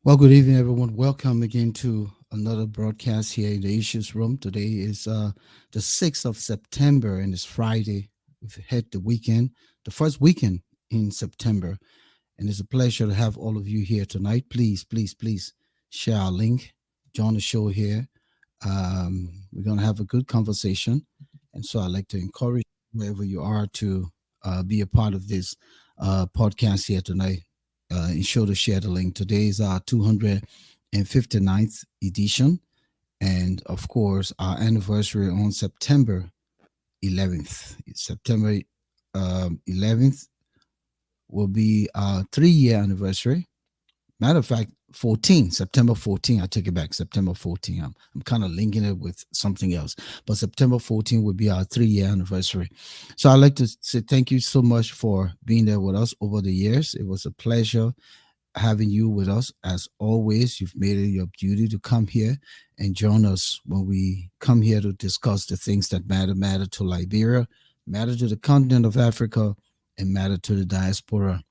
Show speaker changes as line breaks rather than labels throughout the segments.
Well, good evening, everyone. Welcome again to another broadcast here in the Issues Room. Today is the 6th of September and it's Friday. We've hit the weekend, the first weekend in September. And it's a pleasure to have all of you here tonight. Please, please, please share our link, join the show here. We're going to have a good conversation. And so I'd like to encourage wherever you are to be a part of this podcast here tonight. Ensure to share the link. Today is our 259th edition. And of course, our anniversary on September 11th. September 11th will be our 3 year anniversary. Matter of fact, 14, September 14, I take it back, September 14. I'm kind of linking it with something else. But September 14 will be our 3 year anniversary. So I'd like to say thank you so much for being there with us over the years. It was a pleasure having you with us. As always, you've made it your duty to come here and join us when we come here to discuss the things that matter to Liberia, matter to the continent of Africa, and matter to the diaspora.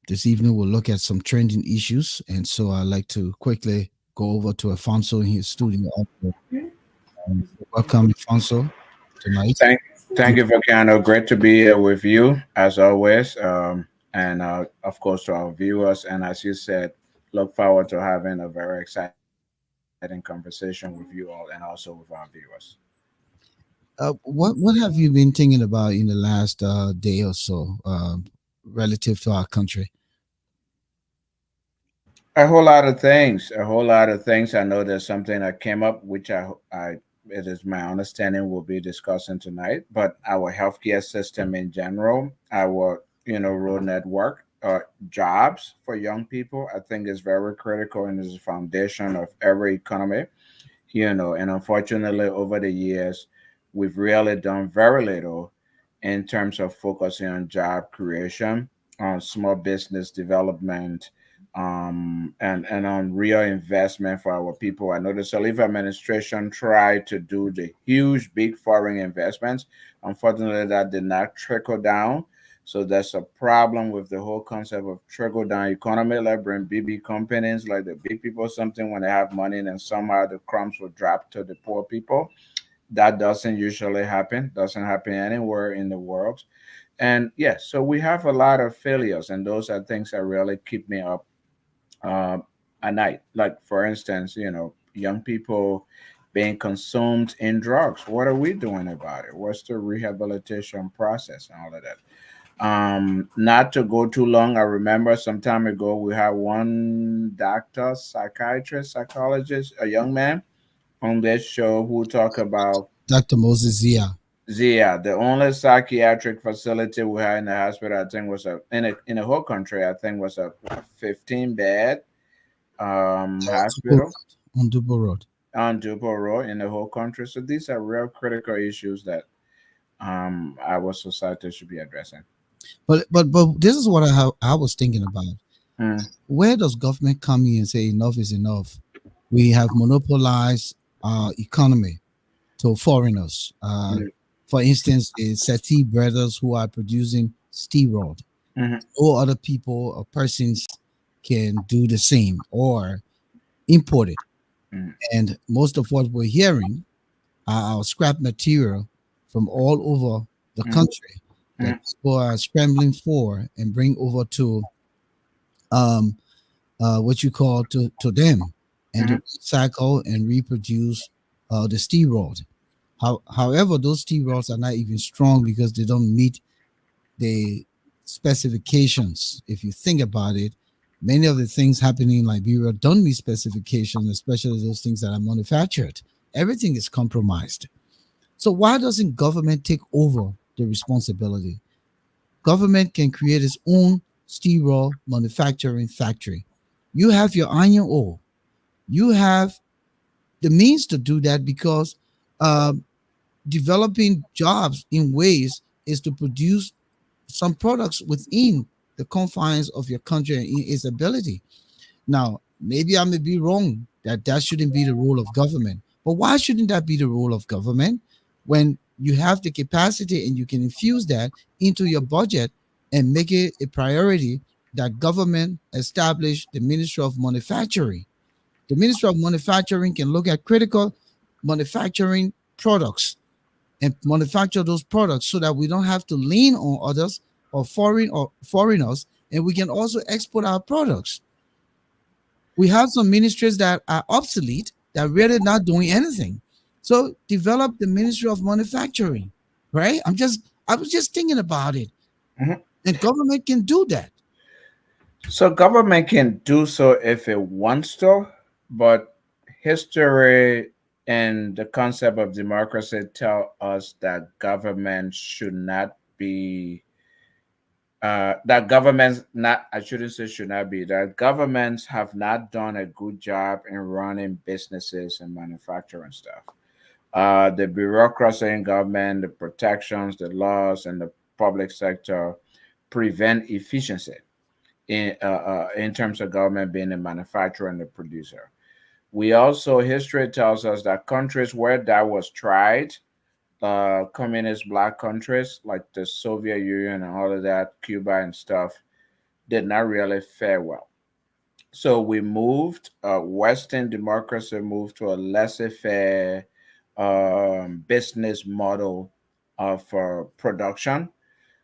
This evening, we'll look at some trending issues. And so I'd like to quickly go over to Alfonso in his studio. Welcome, Alfonso, tonight.
Thank you, Volcano. Great to be here with you as always, and of course to our viewers. And as you said, look forward to having a very exciting conversation with you all, and also with our viewers.
What have you been thinking about in the last day or so relative to our country?
A whole lot of things. A whole lot of things. I know there's something that came up, which it is my understanding we'll be discussing tonight. But our healthcare system in general, our road network, jobs for young people, I think is very critical and is the foundation of every economy. And unfortunately, over the years, we've really done very little in terms of focusing on job creation, on small business development, and on real investment for our people. I know the Saliva administration tried to do the huge, big foreign investments. Unfortunately, that did not trickle down. So that's a problem with the whole concept of trickle down economy. Like bring BB companies, like the big people, something when they have money, and then somehow the crumbs will drop to the poor people. That doesn't usually happen. Doesn't happen anywhere in the world. And yes, so we have a lot of failures, and those are things that really keep me up uh, at night. Like for instance, young people being consumed in drugs. What are we doing about it? What's the rehabilitation process and all of that? Not to go too long, I remember some time ago we had one doctor, psychiatrist, psychologist, a young man on this show who talk about
Dr. Moses Zia.
Zia, the only psychiatric facility we had in the hospital, I think was in the whole country, I think was a 15 bed hospital
On Dubo Road.
on Dupo Road in the whole country. So these are real critical issues that our society should be addressing.
But this is what I was thinking about.
Mm,
Where does government come in and say enough is enough? We have monopolized our economy to foreigners.
mm,
For instance, the Seti brothers who are producing steel rod.
mhm,
All other people or persons can do the same or import it.
mm,
And most of what we're hearing are our scrap material from all over the
mm,
country that
mm,
people are scrambling for and bring over to um, what you call to them and to
mhm,
recycle and reproduce the steel rod. However, those steel rods are not even strong because they don't meet the specifications. If you think about it, many of the things happening in Liberia don't meet specifications, especially those things that are manufactured. Everything is compromised. So why doesn't government take over the responsibility? Government can create its own steel rod manufacturing factory. You have your iron ore. You have the means to do that because um, developing jobs in ways is to produce some products within the confines of your country and in its ability. Now, maybe I may be wrong that that shouldn't be the role of government, but why shouldn't that be the role of government when you have the capacity and you can infuse that into your budget and make it a priority that government establish the Ministry of Manufacturing. The Ministry of Manufacturing can look at critical manufacturing products and manufacture those products so that we don't have to lean on others or foreigners, and we can also export our products. We have some ministries that are obsolete that really not doing anything. So develop the Ministry of Manufacturing, right? I was just thinking about it.
Mhm.
And government can do that.
So government can do so if it wants to, but history and the concept of democracy tell us that government should not be that governments not I shouldn't say should not be that governments have not done a good job in running businesses and manufacturing stuff. The bureaucracy in government, the protections, the laws, and the public sector prevent efficiency in terms of government being a manufacturer and a producer. We also, history tells us that countries where that was tried, communist black countries like the Soviet Union and all of that, Cuba and stuff, did not really fare well. So we moved, Western democracy moved to a laissez faire business model for production.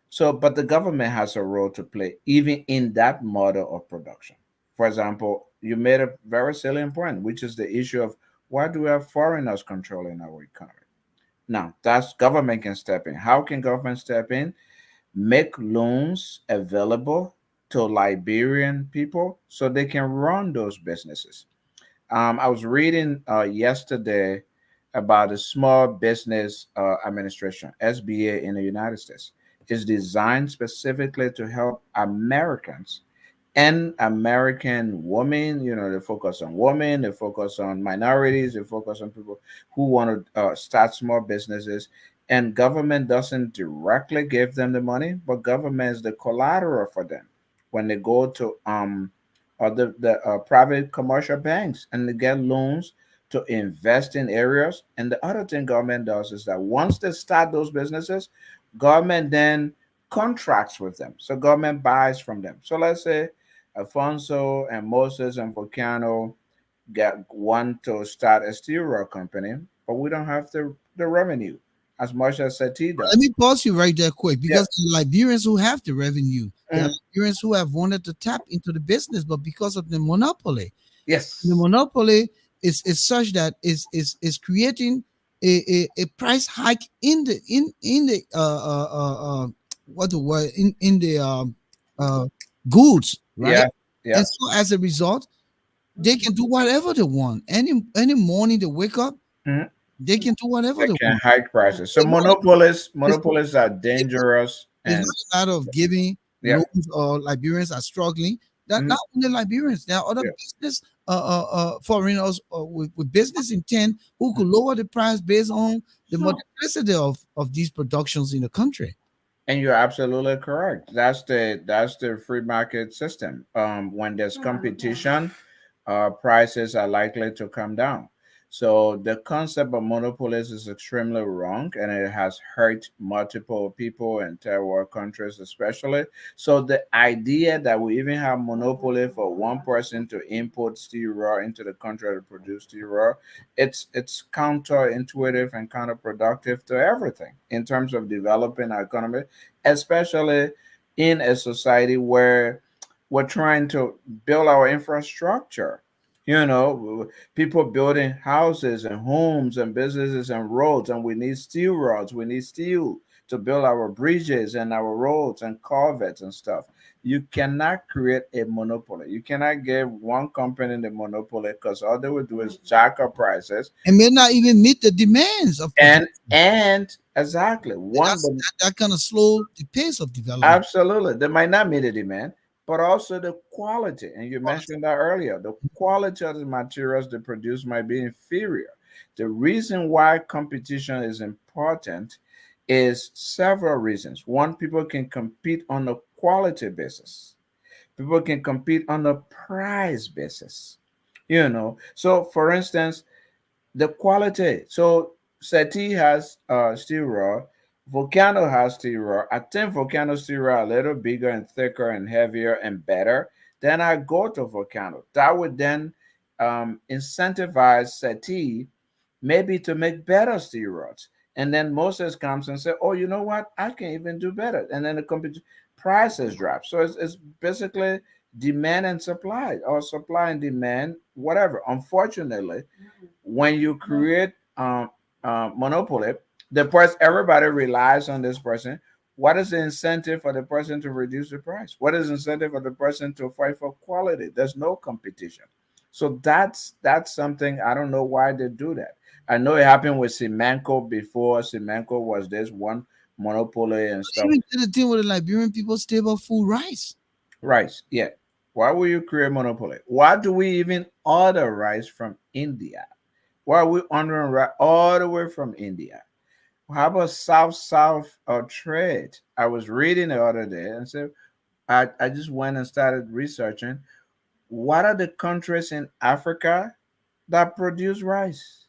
So, but the government has a role to play even in that model of production. For example, you made a very salient point, which is the issue of why do we have foreigners controlling our economy? Now, that's government can step in. How can government step in? Make loans available to Liberian people so they can run those businesses. I was reading yesterday about the Small Business Administration (SBA) in the United States. It's designed specifically to help Americans and American women. You know, they focus on women, they focus on minorities, they focus on people who want to start small businesses. And government doesn't directly give them the money, but government is the collateral for them when they go to the private commercial banks and they get loans to invest in areas. And the other thing government does is that once they start those businesses, government then contracts with them. So government buys from them. So let's say Alfonso and Moses and Volcano get want to start a steel rod company, but we don't have the revenue as much as SETI
Let
does.
me pause you right there quick
Yeah.
because the Liberians who have the revenue, there are
Mhm.
Liberians who have wanted to tap into the business, but because of the monopoly, the
Yes.
monopoly is such that is creating a price hike in the what the word in the uh, goods, right?
Yeah. Yeah.
And so as a result, they can do whatever they want. Any morning they wake up,
Mhm.
they can do whatever
They
they
can
want.
hike prices. So
It's not it's not
monopolists are dangerous
it's
and
not a matter of giving
yeah.
loans or Liberians are struggling. That
Mhm.
not only Liberians, there are other
Yeah.
business foreigners with business intent who could lower the price based on the multiplicity of these productions in the country.
And you're absolutely correct. That's the free market system. When there's competition, prices are likely to come down. So the concept of monopolies is extremely wrong, and it has hurt multiple people in third world countries, especially. So the idea that we even have monopoly for one person to import steel raw into the country to produce steel raw, it's counterintuitive and counterproductive to everything in terms of developing our economy, especially in a society where we're trying to build our infrastructure. You know, people building houses and homes and businesses and roads, and we need steel rods, we need steel to build our bridges and our roads and culverts and stuff. You cannot create a monopoly. You cannot give one company the monopoly because all they will do is jack up prices.
And may not even meet the demands of
And
production.
and exactly one,
That kind of slow the pace of development.
absolutely. They might not meet the demand, but also the quality. And you mentioned that earlier. The quality of the materials they produce might be inferior. The reason why competition is important is several reasons. One, people can compete on a quality basis. People can compete on a price basis. You know, so for instance, the quality. So SETI has steel raw. Volcano has steroid. I think Volcano steroid a little bigger and thicker and heavier and better. Then I go to Volcano. That would then incentivize SETI maybe to make better steroids. And then Moses comes and say, "Oh, you know what? I can even do better." And then the prices drop. So it's basically demand and supply, or supply and demand, whatever. Unfortunately, when you create monopoly, the person, everybody relies on this person. What is the incentive for the person to reduce the price? What is the incentive for the person to fight for quality? There's no competition. So that's something I don't know why they do that. I know it happened with Simanco before. Simanco was this one monopoly and
She
stuff.
even did a deal with the Liberian people, stable food rice.
Rice, yeah. Why will you create monopoly? Why do we even order rice from India? Why are we ordering rice all the way from India? How about South trade? I was reading the other day and said I just went and started researching what are the countries in Africa that produce rice.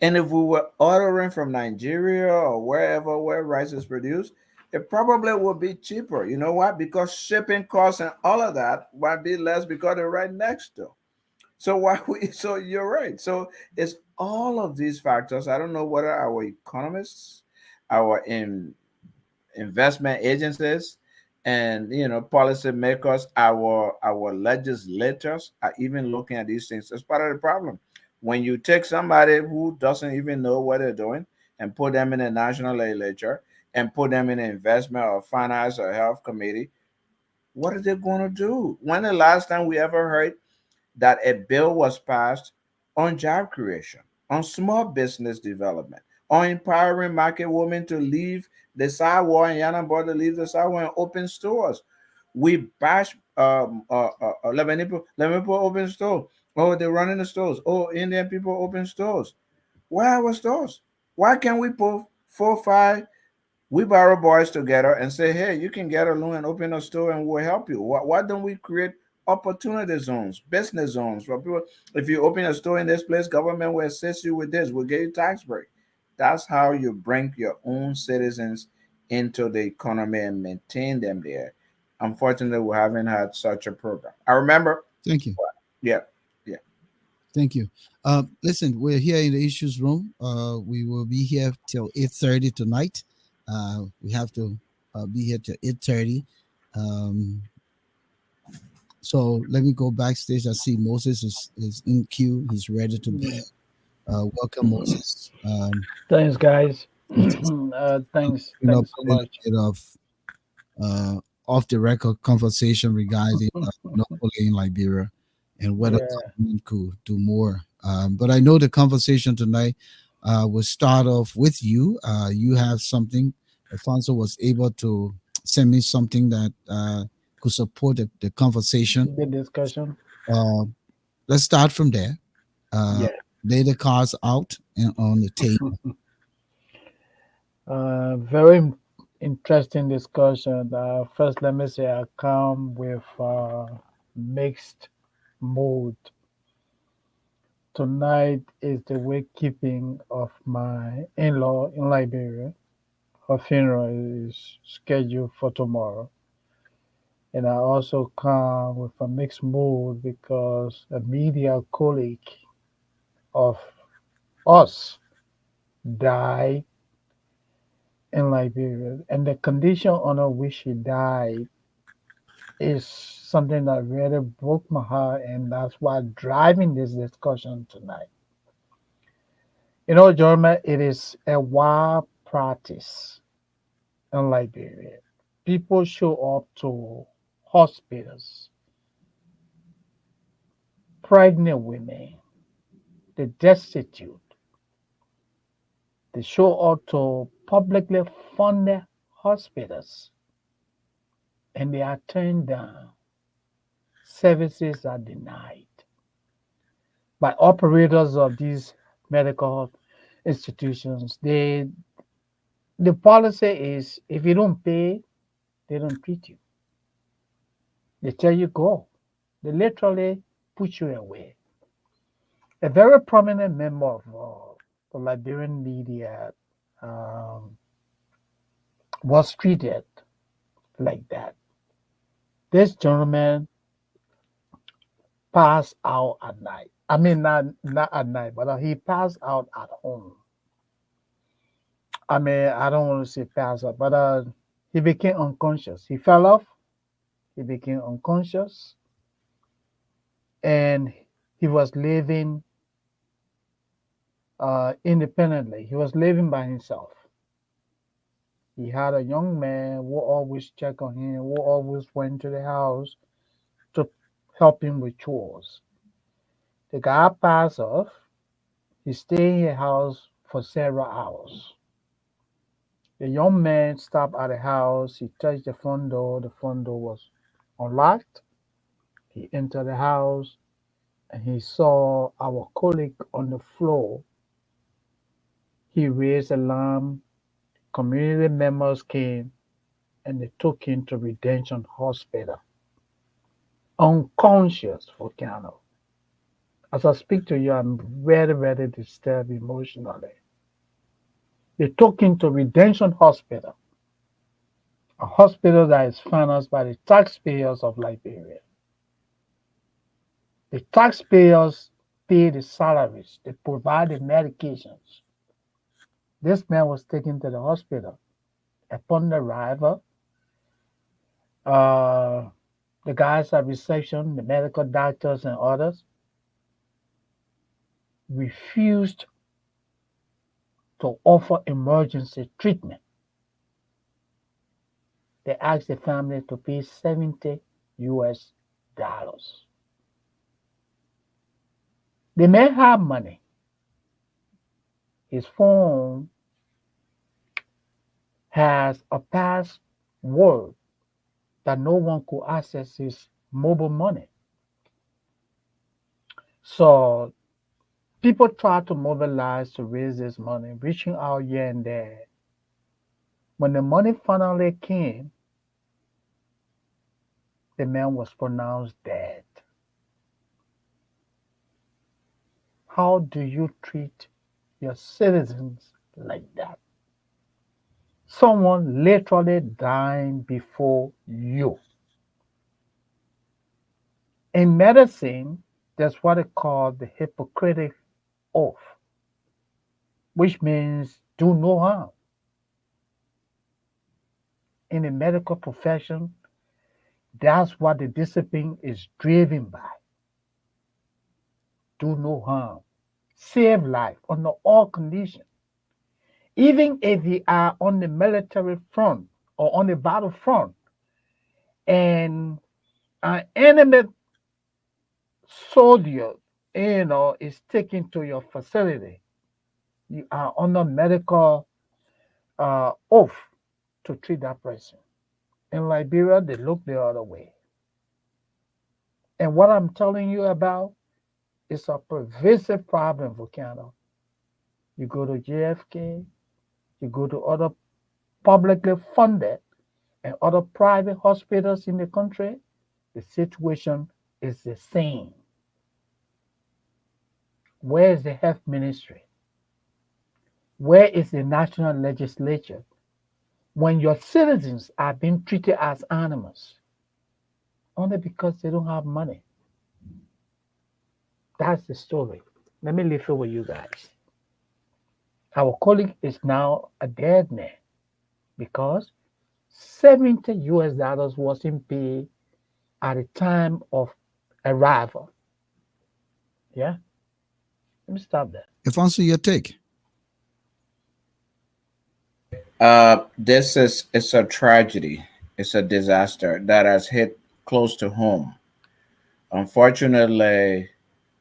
And if we were ordering from Nigeria or wherever where rice is produced, it probably would be cheaper. You know what? Because shipping costs and all of that might be less because they're right next to. So why we so you're right. So it's all of these factors. I don't know whether our economists, our investment agencies, and policymakers, our legislators are even looking at these things as part of the problem. When you take somebody who doesn't even know what they're doing and put them in a national legislature and put them in an investment or finance or health committee, what are they going to do? When the last time we ever heard that a bill was passed on job creation, on small business development, on empowering market women to leave the sidewalk and Yanabor to leave the sidewalk and open stores? We bash Lebanese people open stores. Oh, they're running the stores. Oh, Indian people open stores. Where are our stores? Why can't we put 4, 5 we borrow boys together and say, hey, you can get a loan and open a store and we'll help you. Why don't we create opportunity zones, business zones for people? If you open a store in this place, government will assist you with this, we'll get you tax break. That's how you bring your own citizens into the economy and maintain them there. Unfortunately, we haven't had such a program. I remember,
Thank you.
yeah, yeah.
Thank you. Listen, we're here in the issues room. We will be here till 8:30 tonight. We have to be here till 8:30. Um, so let me go backstage. I see Moses is in queue. He's ready to be.
Yeah.
Welcome, Moses.
Thanks, guys.
It is bring up
Thanks so
a little
much.
bit of uh, off the record conversation regarding monopoly in Liberia and whether
Yeah,
government could do more. But I know the conversation tonight will start off with you. You have something. Alfonso was able to send me something that could support the conversation.
good discussion.
Uh, let's start from there. Uh,
Yeah.
lay the cards out and on the table.
Very interesting discussion. First, let me say I come with mixed mood. Tonight is the wakekeeping of my in-law in Liberia. Her funeral is scheduled for tomorrow. And I also come with a mixed mood because a media colleague of us died in Liberia. And the condition under which she died is something that really broke my heart, and that's why driving this discussion tonight. You know, Jorma, it is a wild practice in Liberia. People show up to hospitals, pregnant women, the destitute. They show up to publicly funded hospitals and they are turned down. Services are denied by operators of these medical institutions. The policy is if you don't pay, they don't treat you. They tell you go. They literally put you away. A very prominent member of the Liberian media, um, was treated like that. This gentleman passed out at night. I mean, not at night, but he passed out at home. I mean, I don't want to say pass out, but he became unconscious. He fell off. He became unconscious, and he was living independently. He was living by himself. He had a young man who always checked on him, who always went to the house to help him with chores. The guy passed off. He stayed in the house for several hours. The young man stopped at the house. He touched the front door. The front door was unlocked. He entered the house and he saw our colleague on the floor. He raised alarm. Community members came and they took him to Redemption Hospital. Unconscious, Volcano. As I speak to you, I'm very, very disturbed emotionally. They took him to Redemption Hospital, a hospital that is financed by the taxpayers of Liberia. The taxpayers pay the salaries, they provide the medications. This man was taken to the hospital. Upon arrival, uh, the guys at reception, the medical doctors, and others refused to offer emergency treatment. They asked the family to pay 70 US dollars. The man had money. His phone has a password that no one could access his mobile money. So people tried to mobilize to raise this money, reaching out here and there. When the money finally came, the man was pronounced dead. How do you treat your citizens like that? Someone literally dying before you. In medicine, there's what they call the Hippocratic Oath, which means do no harm. In the medical profession, that's what the discipline is driven by. Do no harm. Save life under all conditions. Even if you are on the military front or on the battlefront and an enemy soldier, is taken to your facility, you are under medical oath to treat that person. In Liberia, they look the other way. And what I'm telling you about is a pervasive problem, Volcano. You go to JFK, you go to other publicly funded and other private hospitals in the country, the situation is the same. Where is the health ministry? Where is the national legislature when your citizens are being treated as animals only because they don't have money? That's the story. Let me leave it with you guys. Our colleague is now a dead man because 70 US dollars wasn't paid at the time of arrival. Yeah, let me stop there.
Alfonso, your take.
This is it's a tragedy. It's a disaster that has hit close to home. Unfortunately,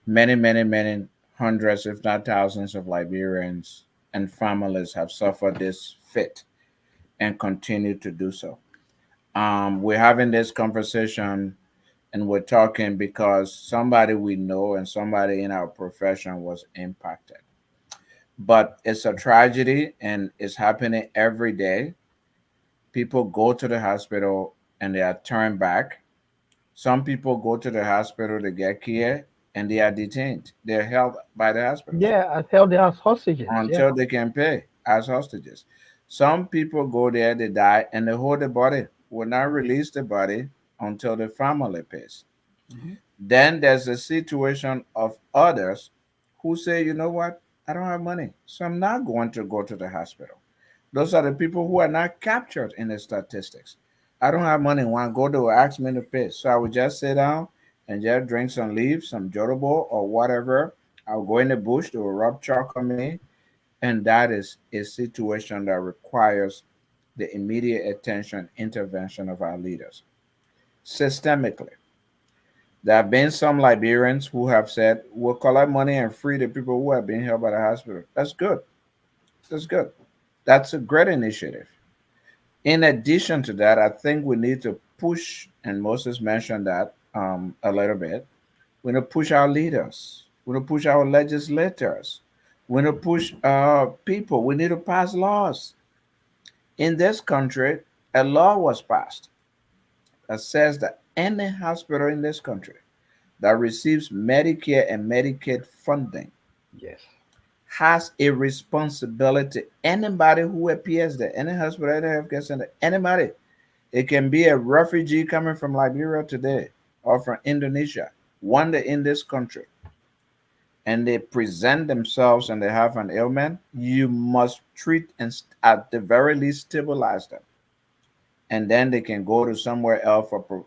many hundreds, if not thousands, of Liberians and families have suffered this fate and continue to do so. We're having this conversation and we're talking because somebody we know and somebody in our profession was impacted. But it's a tragedy and it's happening every day. People go to the hospital and they are turned back. Some people go to the hospital to get care and they are detained. They're held by the hospitals
Yeah, I held the hostages. Yeah.
until they can pay as hostages. Some people go there, they die, and they hold the body, will not release the body until the family pays.
Mhm.
Then there's a situation of others who say, you know what, I don't have money, so I'm not going to go to the hospital. Those are the people who are not captured in the statistics. I don't have money. When I go, they will ask me to pay. So I would just sit down and just drink some leaves, some jorobo or whatever. I'll go in the bush, they will rub chalk on me. And that is a situation that requires the immediate attention intervention of our leaders. Systemically, there have been some Liberians who have said, we'll collect money and free the people who have been held by the hospital. That's good. That's good. That's a great initiative. In addition to that, I think we need to push, and Moses mentioned that a little bit. We need to push our leaders. We need to push our legislators. We need to push people. We need to pass laws. In this country, a law was passed that says that any hospital in this country that receives Medicare and Medicaid funding
Yes.
has a responsibility. Anybody who appears there, any hospital, any healthcare center, anybody. It can be a refugee coming from Liberia today or from Indonesia, one day in this country, and they present themselves and they have an ailment. You must treat and at the very least stabilize them, and then they can go to somewhere else for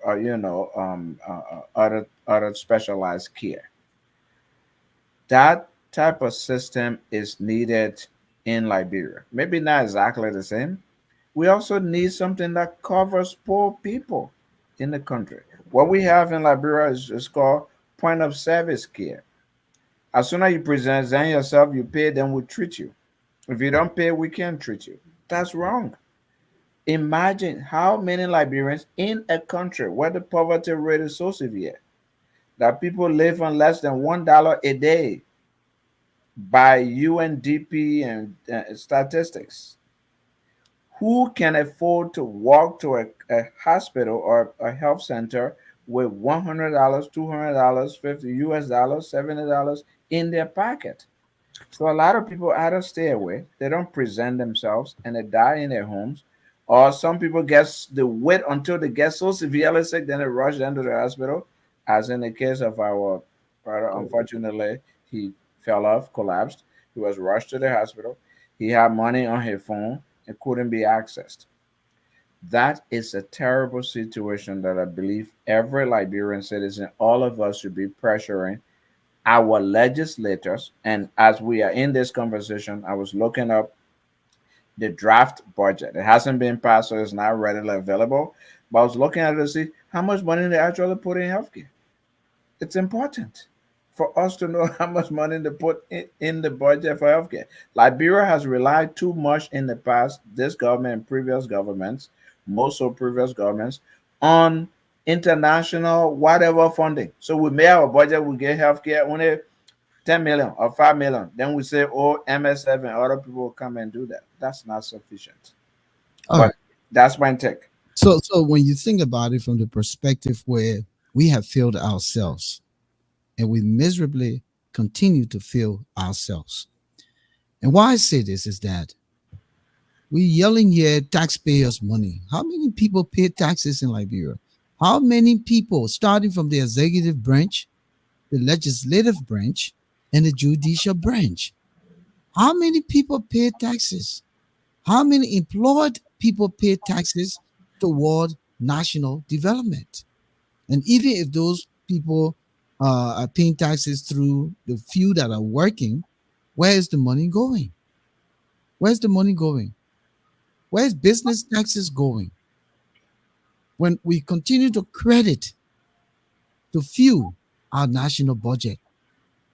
other specialized care. That type of system is needed in Liberia. Maybe not exactly the same. We also need something that covers poor people in the country. What we have in Liberia is called point of service care. As soon as you present yourself, you pay, then we treat you. If you don't pay, we can't treat you. That's wrong. Imagine how many Liberians in a country where the poverty rate is so severe that people live on less than $1 a day by UNDP and statistics. Who can afford to walk to a hospital or a health center with $100, $200, 50 US dollars, $70 in their pocket? So a lot of people either stay away, they don't present themselves, and they die in their homes, or some people they wait until they get so severely sick, then they rush them to the hospital. As in the case of our brother, unfortunately, he fell off, collapsed. He was rushed to the hospital. He had money on his phone and couldn't be accessed. That is a terrible situation that I believe every Liberian citizen, all of us, should be pressuring our legislators. And as we are in this conversation, I was looking up the draft budget. It hasn't been passed, so it's not readily available. But I was looking at it to see how much money they actually put in healthcare. It's important for us to know how much money to put in the budget for healthcare. Liberia has relied too much in the past, this government and previous governments, most of previous governments, on international whatever funding. So we may have a budget, we get healthcare only 10 million or 5 million. Then we say, oh, MSF and other people will come and do that. That's not sufficient.
All right.
But that's my take.
So when you think about it from the perspective where we have failed ourselves and we miserably continue to fail ourselves. And why I say this is that we yelling here taxpayers' money. How many people pay taxes in Liberia? How many people, starting from the executive branch, the legislative branch, and the judicial branch? How many people pay taxes? How many employed people pay taxes toward national development? And even if those people are paying taxes through the few that are working, where is the money going? Where's the money going? Where's business taxes going? When we continue to credit to few our national budget,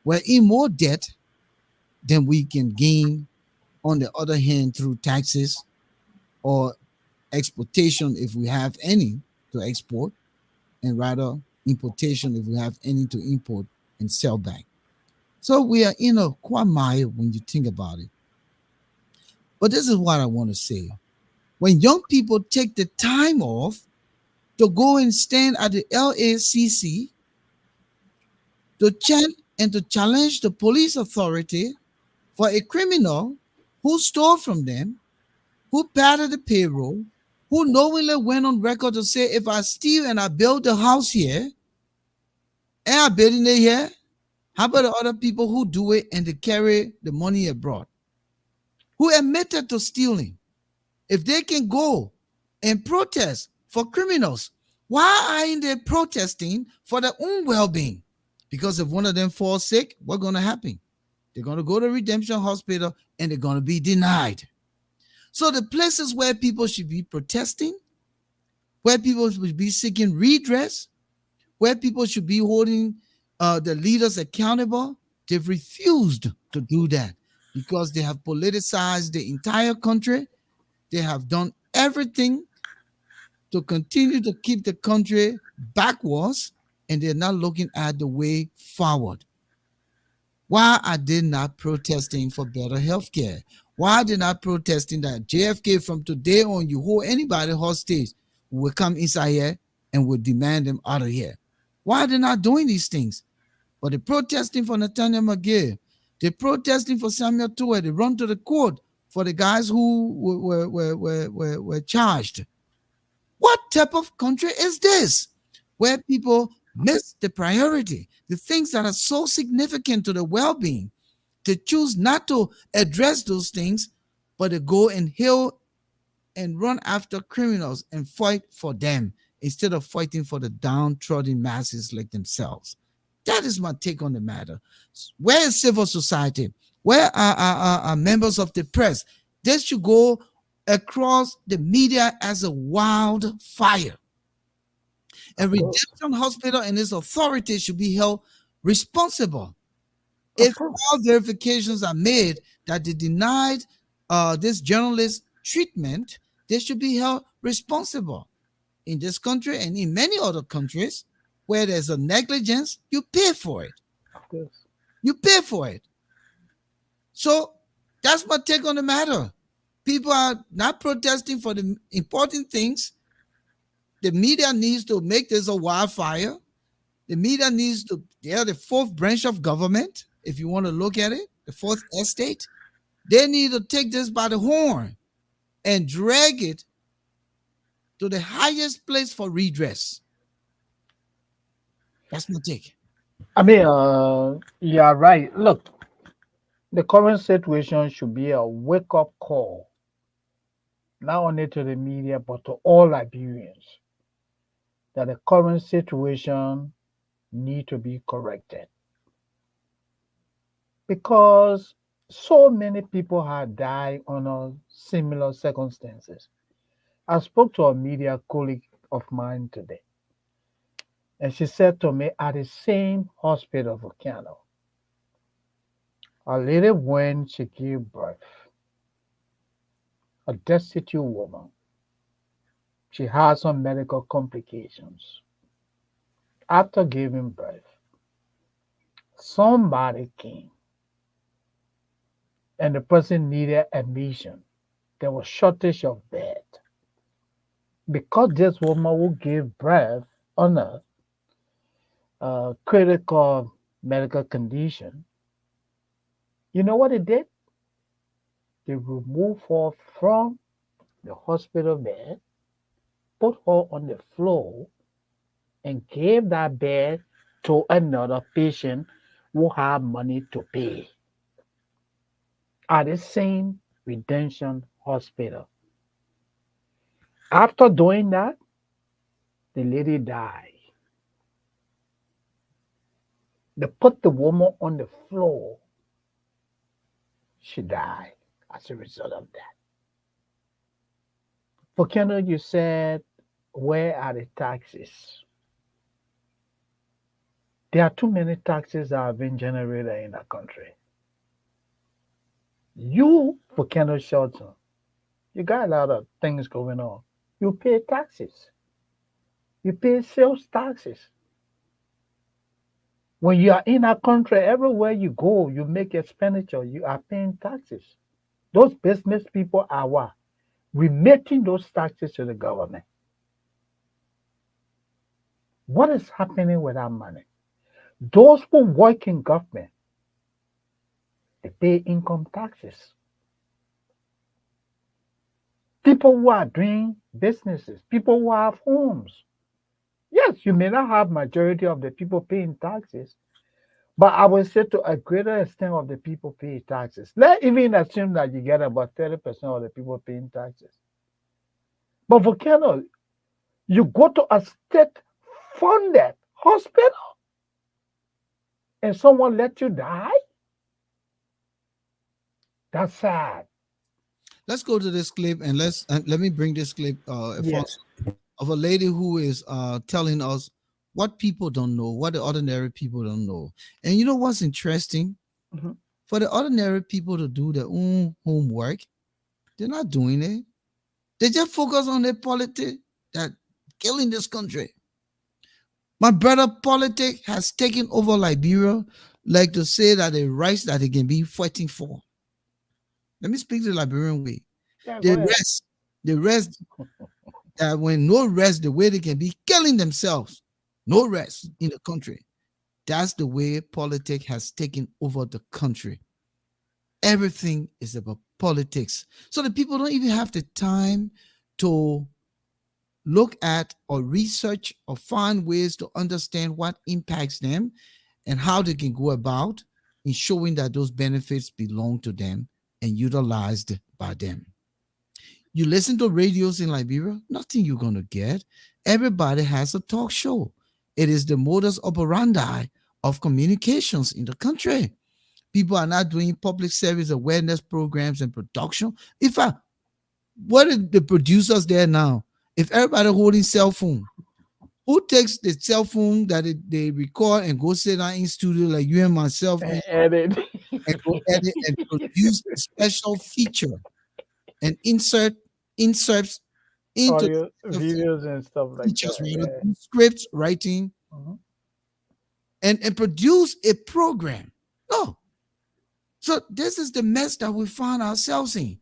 we're in more debt than we can gain on the other hand through taxes or exportation if we have any to export, and rather importation if we have any to import and sell back. So we are in a quagmire when you think about it. But this is what I want to say. When young people take the time off to go and stand at the LACC to chant and to challenge the police authority for a criminal who stole from them, who padded the payroll, who knowingly went on record to say, if I steal and I build a house here, and I building it here, how about the other people who do it and they carry the money abroad? Who admitted to stealing? If they can go and protest for criminals, why aren't they protesting for their own well-being? Because if one of them falls sick, what's going to happen? They're going to go to Redemption Hospital and they're going to be denied. So the places where people should be protesting, where people should be seeking redress, where people should be holding the leaders accountable, they've refused to do that because they have politicized the entire country. They have done everything to continue to keep the country backwards, and they're not looking at the way forward. Why are they not protesting for better health care? Why are they not protesting that JFK from today on, you hold anybody hostage, will come inside here and will demand them out of here? Why are they not doing these things? But they're protesting for Nathaniel McGill. They're protesting for Samuel Toure. They run to the court for the guys who were charged. What type of country is this where people miss the priority, the things that are so significant to the well being, to choose not to address those things, but to go and heal and run after criminals and fight for them instead of fighting for the downtrodden masses like themselves? That is my take on the matter. Where is civil society? Where are members of the press? They should go across the media as a wildfire. And
Of course,
Redemption Hospital and its authorities should be held responsible.
of
If
course.
all verifications are made that they denied this journalist treatment, they should be held responsible. In this country and in many other countries where there's a negligence, you pay for it.
Of course.
You pay for it. So that's my take on the matter. People are not protesting for the important things. The media needs to make this a wildfire. The media needs to, they're the fourth branch of government, if you want to look at it, the fourth estate. They need to take this by the horn and drag it to the highest place for redress. That's my take.
I mean, you're right. Look, the current situation should be a wake up call, not only to the media, but to all Liberians, that the current situation need to be corrected. Because so many people have died under similar circumstances. I spoke to a media colleague of mine today, and she said to me at the same hospital, Volcano, a lady when she gave birth, a destitute woman, she had some medical complications. After giving birth, somebody came and the person needed admission. There was shortage of bed. Because this woman who gave birth on a critical medical condition, you know what it did? They removed her from the hospital bed, put her on the floor, and gave that bed to another patient who had money to pay at the same redemption hospital. After doing that, the lady died. They put the woman on the floor. She died as a result of that. Volcano, you said, where are the taxes? There are too many taxes that have been generated in the country. You, Volcano Shelton, you got a lot of things going on. You pay taxes. You pay sales taxes. When you are in a country, everywhere you go, you make expenditure, you are paying taxes. Those business people are what? Remitting those taxes to the government. What is happening with that money? Those who work in government, they pay income taxes. People who are doing businesses, people who have homes. Yes, you may not have majority of the people paying taxes, but I would say to a greater extent of the people pay taxes. Let's even assume that you get about 30% of the people paying taxes. But Volcano, you go to a state funded hospital and someone let you die? That's sad.
Let's go to this clip and let me bring this clip, Alphonso,
Yes.
of a lady who is telling us what people don't know, what the ordinary people don't know. And you know what's interesting?
Mhm.
For the ordinary people to do their own homework, they're not doing it. They just focus on their politics that killing this country. My brother, politics has taken over Liberia, like to say that the rights that they can be fighting for. Let me speak the Liberian way.
Yeah, go
The
ahead.
rest, the rest, that when no rest, the way they can be killing themselves, no rest in the country. That's the way politics has taken over the country. Everything is about politics. So the people don't even have the time to look at or research or find ways to understand what impacts them and how they can go about ensuring that those benefits belong to them and utilized by them. You listen to radios in Liberia, nothing you're going to get. Everybody has a talk show. It is the modus operandi of communications in the country. People are not doing public service awareness programs and production. In fact, what are the producers there now? If everybody holding cell phone, who takes the cell phone that they record and go sit down in studio like you and myself in
And it,
and go edit and produce a special feature and inserts into
audio,
the phone
videos, and stuff like
features,
that.
rather
Yeah.
do scripts writing
Mhm.
and produce a program. No. So this is the mess that we find ourselves in.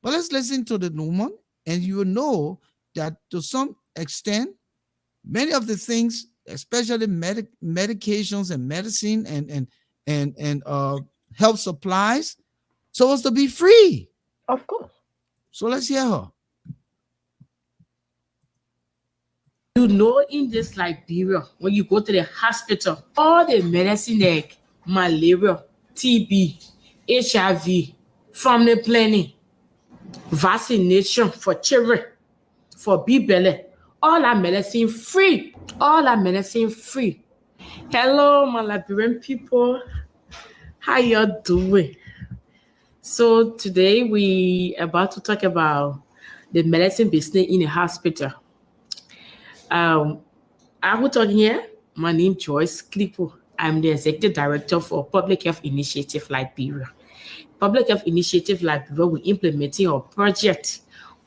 But let's listen to the Numan, and you will know that to some extent, many of the things, especially medications and medicine and health supplies, supposed to be free.
Of course.
So let's hear her.
You know, in this Liberia, when you go to the hospital, all the medicine like malaria, TB, HIV, family planning, vaccination for children, for belly, all that medicine free. All that medicine free. Hello, my Liberian people. How you doing? So today we about to talk about the medicine business in a hospital. Um, I will talk here. My name Joyce Clippo. I'm the Executive Director for Public Health Initiative Liberia. Public Health Initiative Liberia will implementing a project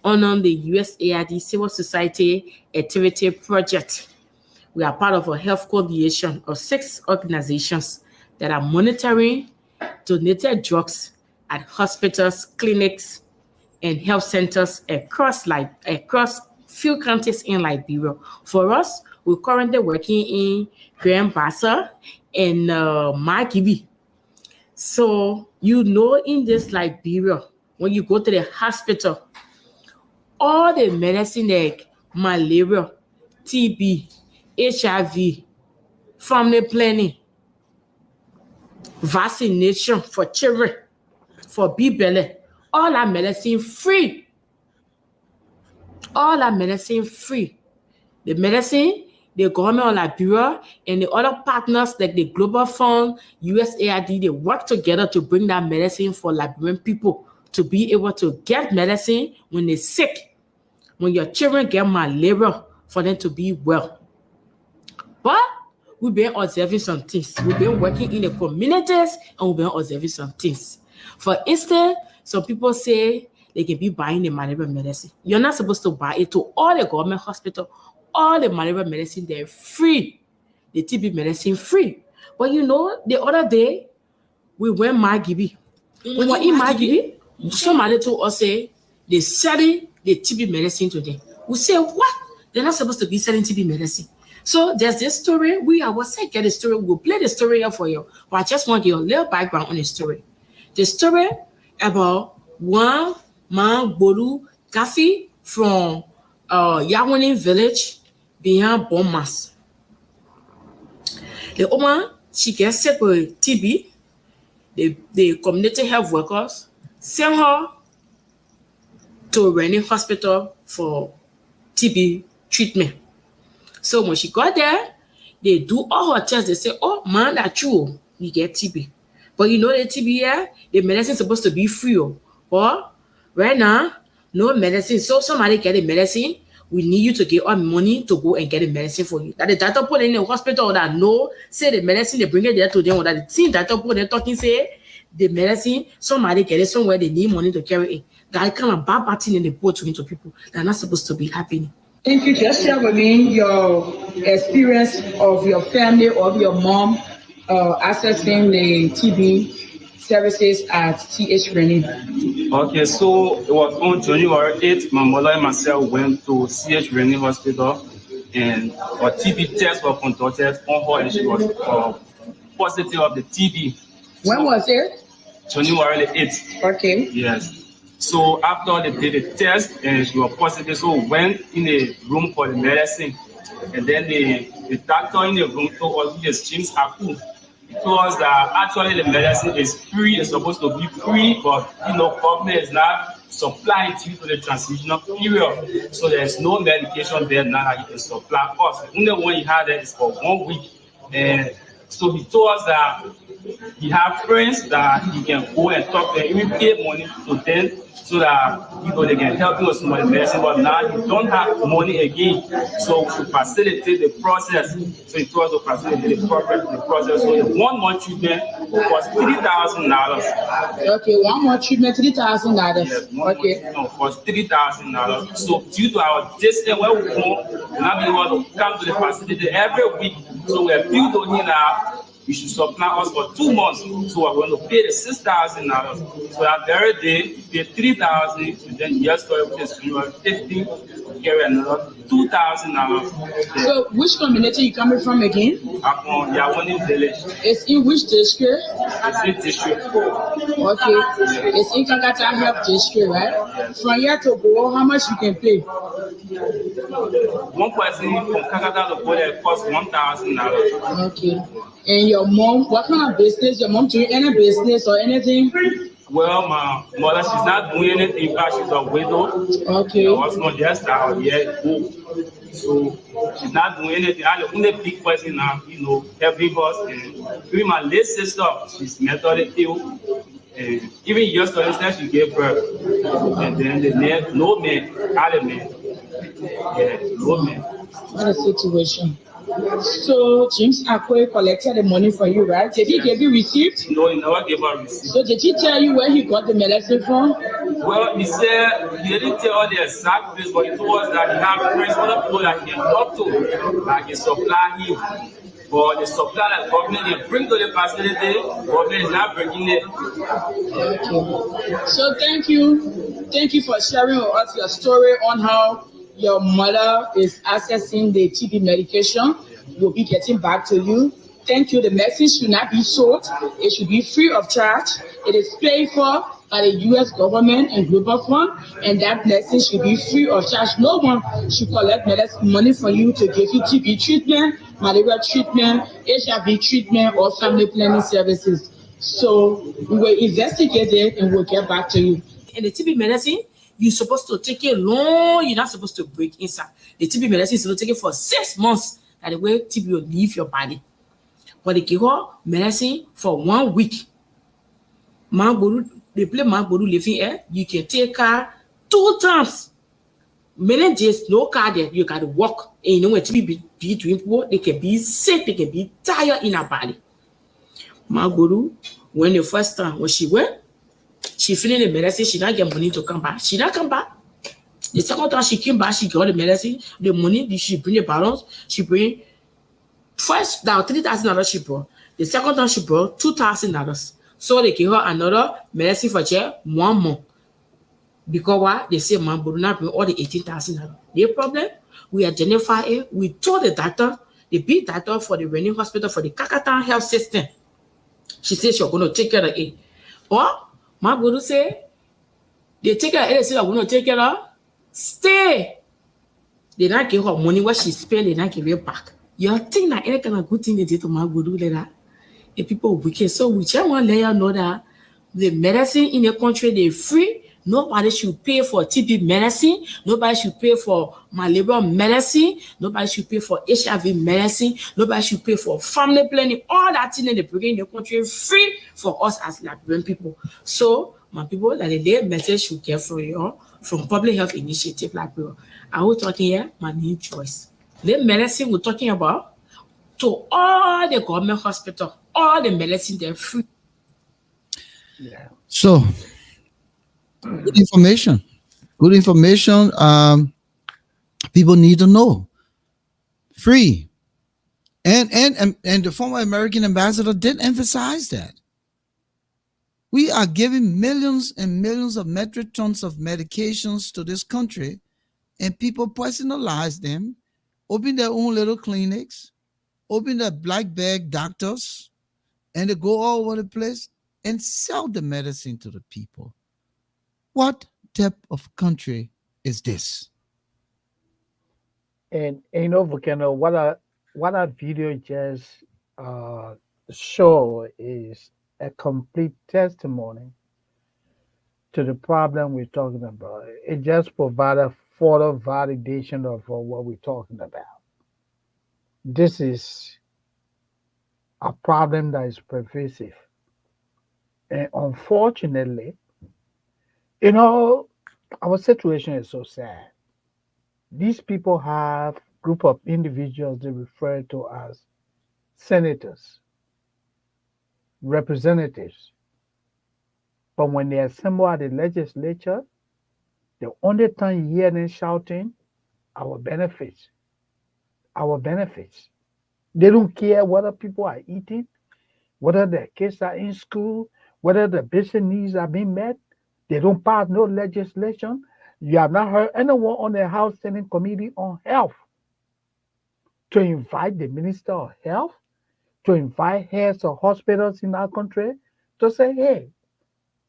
on the USAID Civil Society Activity Project. We are part of a health coalition of 6 organizations that are monitoring donated drugs at hospitals, clinics, and health centers across few counties in Liberia. For us, we're currently working in Grand Bassa and Margibi. So you know, in this Liberia, when you go to the hospital, all the medicine like malaria, TB, HIV, family planning, vaccination for children, for belly, all that medicine free. All that medicine free. The medicine, the government of Liberia and the other partners like the Global Fund, USAID, they work together to bring that medicine for Liberian people to be able to get medicine when they're sick, when your children get malaria, for them to be well. But we've been observing some things. We've been working in the communities and we've been observing some things. For instance, some people say they can be buying the malaria medicine. You're not supposed to buy it to all the government hospital. All the malaria medicine, they're free. The TB medicine free. But you know, the other day, we went Margibi. We were in Margibi. Somebody told us, say, they selling the TB medicine today. We say, what? They're not supposed to be selling TB medicine. So there's this story. We are what's get the story. We'll play the story here for you. But I just want to give you a little background on the story. The story about one man Bolu Kathy from Yawani village behind Bomas. The woman, she gets sick with TB. The community health workers send her to Rennie Hospital for TB treatment. So when she got there, they do all her tests. They say, oh man, that you get TB. But you know the TB here, the medicine is supposed to be free. But right now, no medicine. So somebody get the medicine, we need you to give us money to go and get the medicine for you. That the doctor put in the hospital that no, say the medicine, they bring it there to them, or that the team doctor put in talking, say the medicine, somebody get it somewhere, they need money to carry it. That kind of bad party in the boat to people. They're not supposed to be happening.
Thank you. Just share with me your experience of your family or your mom accessing the TB services at TH Rennie.
Okay, so it was on January 8th, my mother and myself went to CH Rennie Hospital and a TB test was conducted on her and she was positive of the TB.
When was it?
January 8th.
Okay.
Yes. So after they did the test and she was positive, so we went in the room for the medicine. And then the doctor in the room told us, yes, James Aku. He told us that actually the medicine is free, it's supposed to be free, but government is not supplying it to the transitional period. So there's no medication there now that he can supply us. The only one he had there is for 1 week. And so he told us that he have friends that he can go and talk to, even pay money to them so that they can help him with some of the medicine. But now he don't have money again, so to facilitate the process, so he told us to facilitate the process. So the 1 month treatment was $3,000.
Okay, 1 month treatment, $3,000.
Yes,
okay.
Was $3,000. So due to our distance where we go, we're not being able to come to the facility every week. So we're built on here now. You should supply us for 2 months, so we're going to pay the $6,000. So that very day, you pay $3,000, and then yesterday, which is $15, carry another $2,000.
So which community you coming from again?
I'm from Yawani village.
It's in which district?
It's in district.
Okay, it's in Kakata Health District, right?
Yes.
From here to go, how much you can pay?
One person from Kakata to go there costs $1,000.
Okay. And your mom, what kind of business? Your mom doing any business or anything?
Well, my mother, she's not doing anything, but she's a widow.
Okay.
Her husband just out here, so she's not doing anything. I'm the only big person now, helping us. And even my late sister, she's mentally ill. And even yesterday, she gave birth. And then the man, no man, other man. Yeah, no man.
What a situation. So James Akwe collected the money for you, right? Did he give you receipt?
No, he never gave a receipt.
So did he tell you where he got the medicine from?
Well, he said he didn't tell us the exact place, but he told us that he have friends, other people that he can talk to, that can supply him. But the supply that government they bring to the facility, government is not bringing it.
Okay. So thank you for sharing with us your story on how your mother is accessing the TB medication. We'll be getting back to you. Thank you. The medicine should not be sold. It should be free of charge. It is paid for by the U.S. government and Global Fund, and that medicine should be free of charge. No one should collect money from you to give you TB treatment, malaria treatment, HIV treatment, or family planning services. So we will investigate it and we'll get back to you.
And the TB medicine, you're supposed to take it long. You're not supposed to break inside. The TB medicine is supposed to take it for 6 months. That the way TB will leave your body. But they give her medicine for 1 week. They play Magboru living air. You can take car 2 times. Many days, no car there. You got to walk. And when TB be between people, they can be sick. They can be tired in her body. Magboru, when the first time when she went, she finished the medicine. She not get money to come back. She not come back. The second time she came back, she got the medicine, the money. She bring the balance. She bring first now $3,000 she brought. The second time she brought $2,000. So they gave her another medicine for just 1 month. Because why? They say man, but not bring all the $18,000. The problem, we identify it. We told the doctor, the big doctor for the Rennie Hospital for the Kakatan health system. She said she's going to take care of it. Or my brother say they take care of it. They say I'm going to take care of. Stay. They not give her money what she spend, they not give it back. You think that any kind of good thing they did to my good do like that? The people wicked. So we just want to let you know that the medicine in the country they free. Nobody should pay for TB medicine. Nobody should pay for malaria medicine. Nobody should pay for HIV medicine. Nobody should pay for family planning. All that thing in the bring in the country free for us as Liberian people. So my people, that the message should get from you from Public Health Initiative Liberia. I will talking here my new choice. The medicine we're talking about to all the government hospital, all the medicine they're free.
Yeah.
So, good information. Good information. People need to know. Free. And the former American ambassador did emphasize that. We are giving millions and millions of metric tons of medications to this country, and people personalize them, open their own little clinics, open their black bag doctors, and they go all over the place and sell the medicine to the people. What type of country is this?
And you know, Volcano, what a video just uh, show is a complete testimony to the problem we're talking about. It just provided further validation of what we're talking about. This is a problem that is pervasive. And unfortunately, you know, our situation is so sad. These people have group of individuals they refer to as senators, representatives. But when they assemble at the legislature, the only time you hear them shouting, our benefits, our benefits. They don't care whether people are eating, whether their kids are in school, whether the basic needs are being met. They don't pass no legislation. You have not heard anyone on the House Senate Committee on Health to invite the Minister of Health, to invite heads of hospitals in our country to say, hey,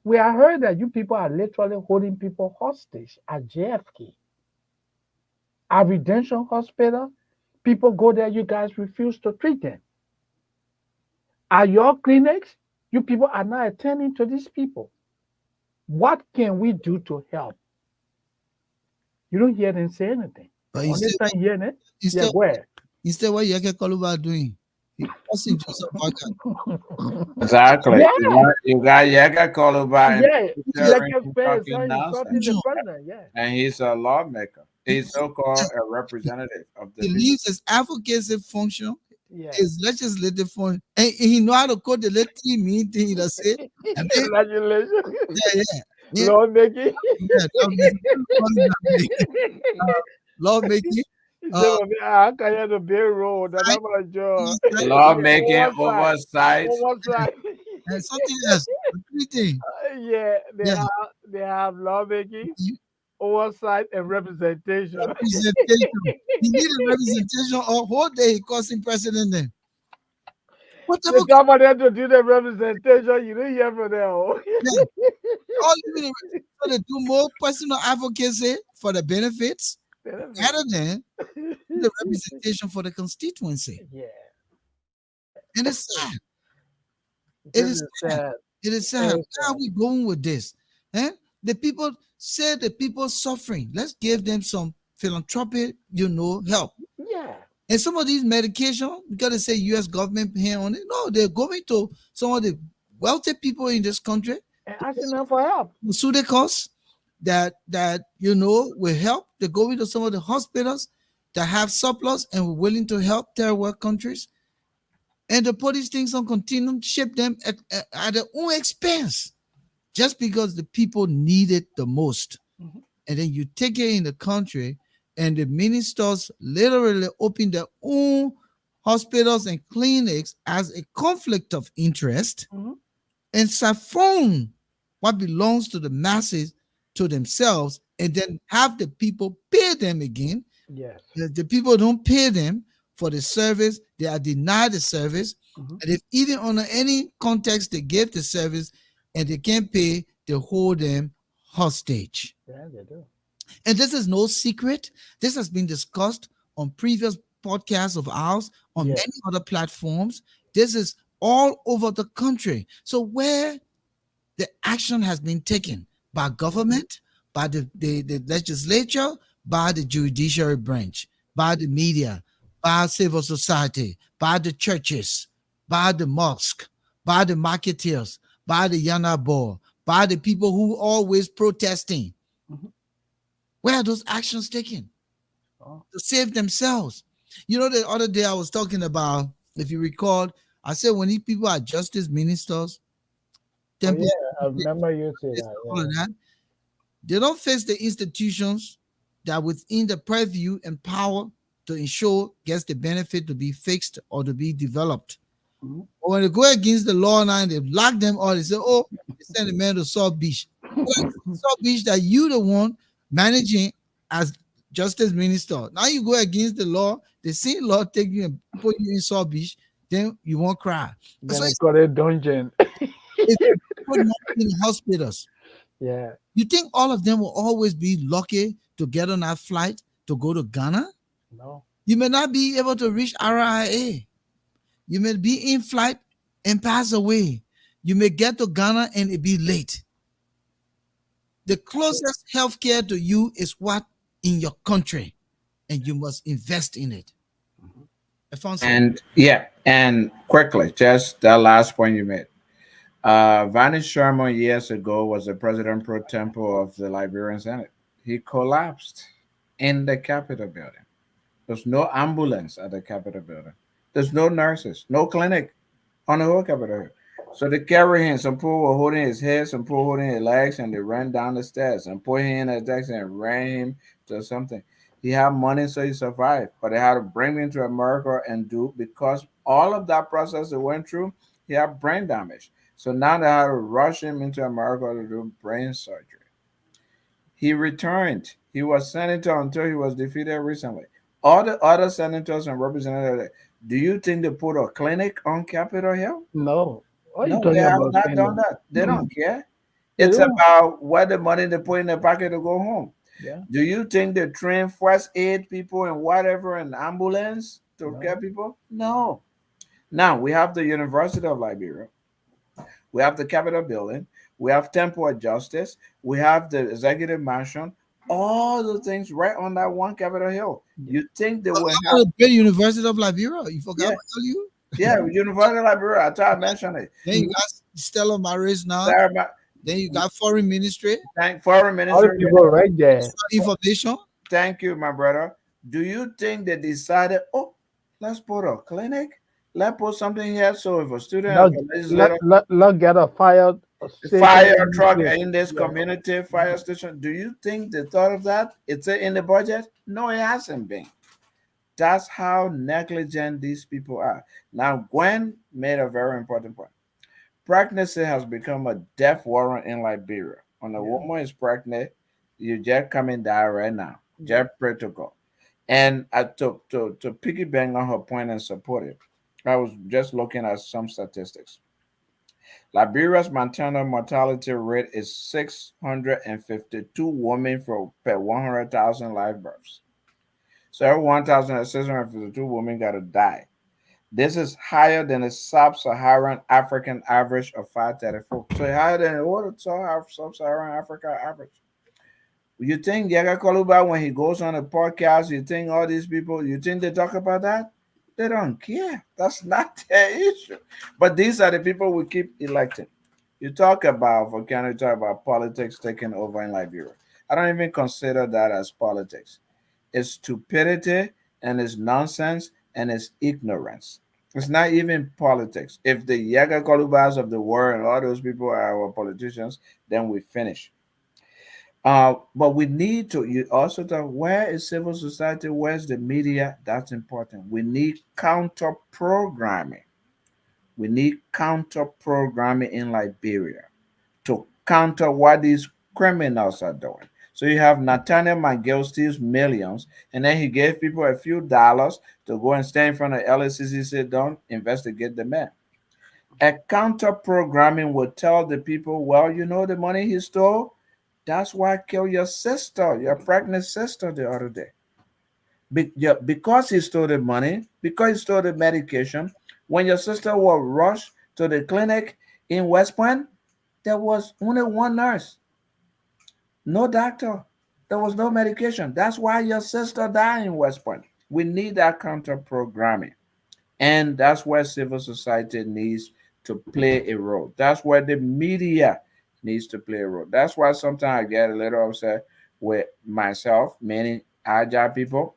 we have heard that you people are literally holding people hostage at JFK. At Redemption Hospital, people go there, you guys refuse to treat them. At your clinics, you people are not attending to these people. What can we do to help? You don't hear them say anything.
But
Only time you hear them, yeah,
instead,
where?
instead, what Yeke Koluba doing? He passing Joseph Baga.
Exactly.
Yeah,
You got Yaga Koluba and
yeah.
sharing
Like a fair
talking
is insulting
nonsense.
the president, yeah.
And he's a lawmaker. He's so-called a representative of the
He
people.
leaves his advocacy function,
Yeah.
his legislative function, and he know how to quote the little mean thing he does say. I mean,
Congratulations.
yeah, yeah,
Lawmaking.
yeah. Lawmaking.
I can hear the bill road and I'm a jaw.
Lawmaking,
Oversight.
oversight.
And something else. Everything.
Yeah,
Yeah.
they have lawmaking,
You-
oversight, and representation.
Representation. He need a representation all whole day. He calls him president then. What
The
about
time for them to do the representation, you didn't hear from them.
all you mean, so they do more personal advocacy for the benefits rather than the representation for the constituency.
Yeah,
And it's sad. It
this
is
is
sad.
sad.
It is sad.
Very
Where are we going with this? Eh? The people say the people suffering. Let's give them some philanthropic, help.
Yeah,
And some of these medication, we gotta say U.S. government hand on it. No, they're going to some of the wealthy people in this country,
and asking them for help.
sue the costs that will help. They go into some of the hospitals that have surplus and we're willing to help third world countries. And to put these things on continuum, ship them at their own expense, just because the people need it the most.
Mhm.
And then you take it in the country, and the ministers literally open their own hospitals and clinics as a conflict of interest,
Mhm.
and siphon what belongs to the masses to themselves, and then have the people pay them again.
Yes.
The people don't pay them for the service, they are denied the service.
Mhm.
And if even under any context they give the service and they can't pay, they hold them hostage.
Yeah, they do.
And this is no secret. This has been discussed on previous podcasts of ours, on
Yeah.
many other platforms. This is all over the country. So, where the action has been taken by government, by the legislature, by the judiciary branch, by the media, by civil society, by the churches, by the mosque, by the marketeers, by the Yanabo, by the people who always protesting.
Mhm.
Where are those actions taken
Oh,
to save themselves? You know, the other day I was talking about, if you recall, I said when these people are justice ministers,
oh
temple,
yeah, I remember you say that.
all of
Yeah.
that, they don't face the institutions that within the purview and power to ensure gets the benefit to be fixed or to be developed.
Mhm.
But when they go against the law now and they lock them all, they say, oh, they send the man to South Beach. Well, South Beach that you the one managing as justice minister. Now you go against the law, the same law take you and put you in South Beach, then you won't cry.
Then
So
I got a dungeon.
it's put money in hospitals.
Yeah.
You think all of them will always be lucky to get on that flight to go to Ghana?
No.
You may not be able to reach RIA. You may be in flight and pass away. You may get to Ghana and it be late. The closest healthcare to you is what in your country, and you must invest in it.
Mhm.
Alfonso.
And yeah, and quickly, just that last point you made. Vanis Sharma years ago was the president pro tempore of the Liberian Senate. He collapsed in the Capitol building. There's no ambulance at the Capitol building. There's no nurses, no clinic on the whole Capitol Hill. So they carry him. Some people were holding his head, some people holding his legs, and they ran down the stairs and put him in a taxi and ran him to something. He had money, so he survived. But they had to bring him to America and do because all of that process they went through, he had brain damage. So now they had to rush him into America to do brain surgery. He returned. He was senator until he was defeated recently. All the other senators and representatives, do you think they put a clinic on Capitol Hill?
No. What are you
No, they
talking
have
about,
not done
Kenny?
that. They don't care.
They
It's
don't.
about what the money they put in their pocket to go home.
Yeah.
Do you think they train first aid people and whatever and ambulance to
No.
care people? No. Now we have the University of Liberia. We have the Capitol building. We have Temple of Justice. We have the Executive Mansion. All the things right on that one Capitol Hill.
Yeah.
You think they will
How
have?
about the great University of Liberia? You forgot
Yeah,
to tell you?
yeah. University of Liberia. I thought I mentioned it.
Then you got Stella Maris now.
Sarah,
Then you got Foreign Ministry,
thank foreign
All the
minister.
people right there.
information.
Thank you, my brother. Do you think they decided, oh, let's put a clinic? Let's put something here so if a student,
Not
if a
let
legislator,
let let get a fire station
fire
in
truck
place.
in this
Yeah.
community, fire station, do you think they thought of that? It's in the budget? No, it hasn't been. That's how negligent these people are. Now, Gwen made a very important point. Pregnancy has become a death warrant in Liberia. When a
Yeah.
woman is pregnant, you just come and die right now.
Yeah.
Just pray to God. And to piggyback on her point and support it, I was just looking at some statistics. Liberia's maternal mortality rate is 652 women per 100,000 live births. So every 1,652 women got to die. This is higher than the sub-Saharan African average of 534. So higher than what the sub-Saharan Africa average. You think Yaga Koluba, when he goes on a podcast, you think all these people, you think they talk about that? They don't care. That's not their issue. But these are the people we keep electing. You talk about Volcano, you talk about politics taking over in Liberia. I don't even consider that as politics. It's stupidity and it's nonsense and it's ignorance. It's not even politics. If the Yaga Kolubas of the world and all those people are our politicians, then we finish. But we need to you also talk where is civil society, where's the media? That's important. We need counter programming. We need counter programming in Liberia to counter what these criminals are doing. So you have Nathaniel McGill steals millions, and then he gave people a few dollars to go and stand in front of LACC, sit down, investigate the man. A counter programming will tell the people, well, you know the money he stole? That's why I killed your sister, your pregnant sister, the other day. Because he stole the money, because he stole the medication. When your sister was rushed to the clinic in West Point, there was only one nurse, no doctor. There was no medication. That's why your sister died in West Point. We need that counter programming. And that's where civil society needs to play a role. That's where the media needs to play a role. That's why sometimes I get a little upset with myself, many agile people.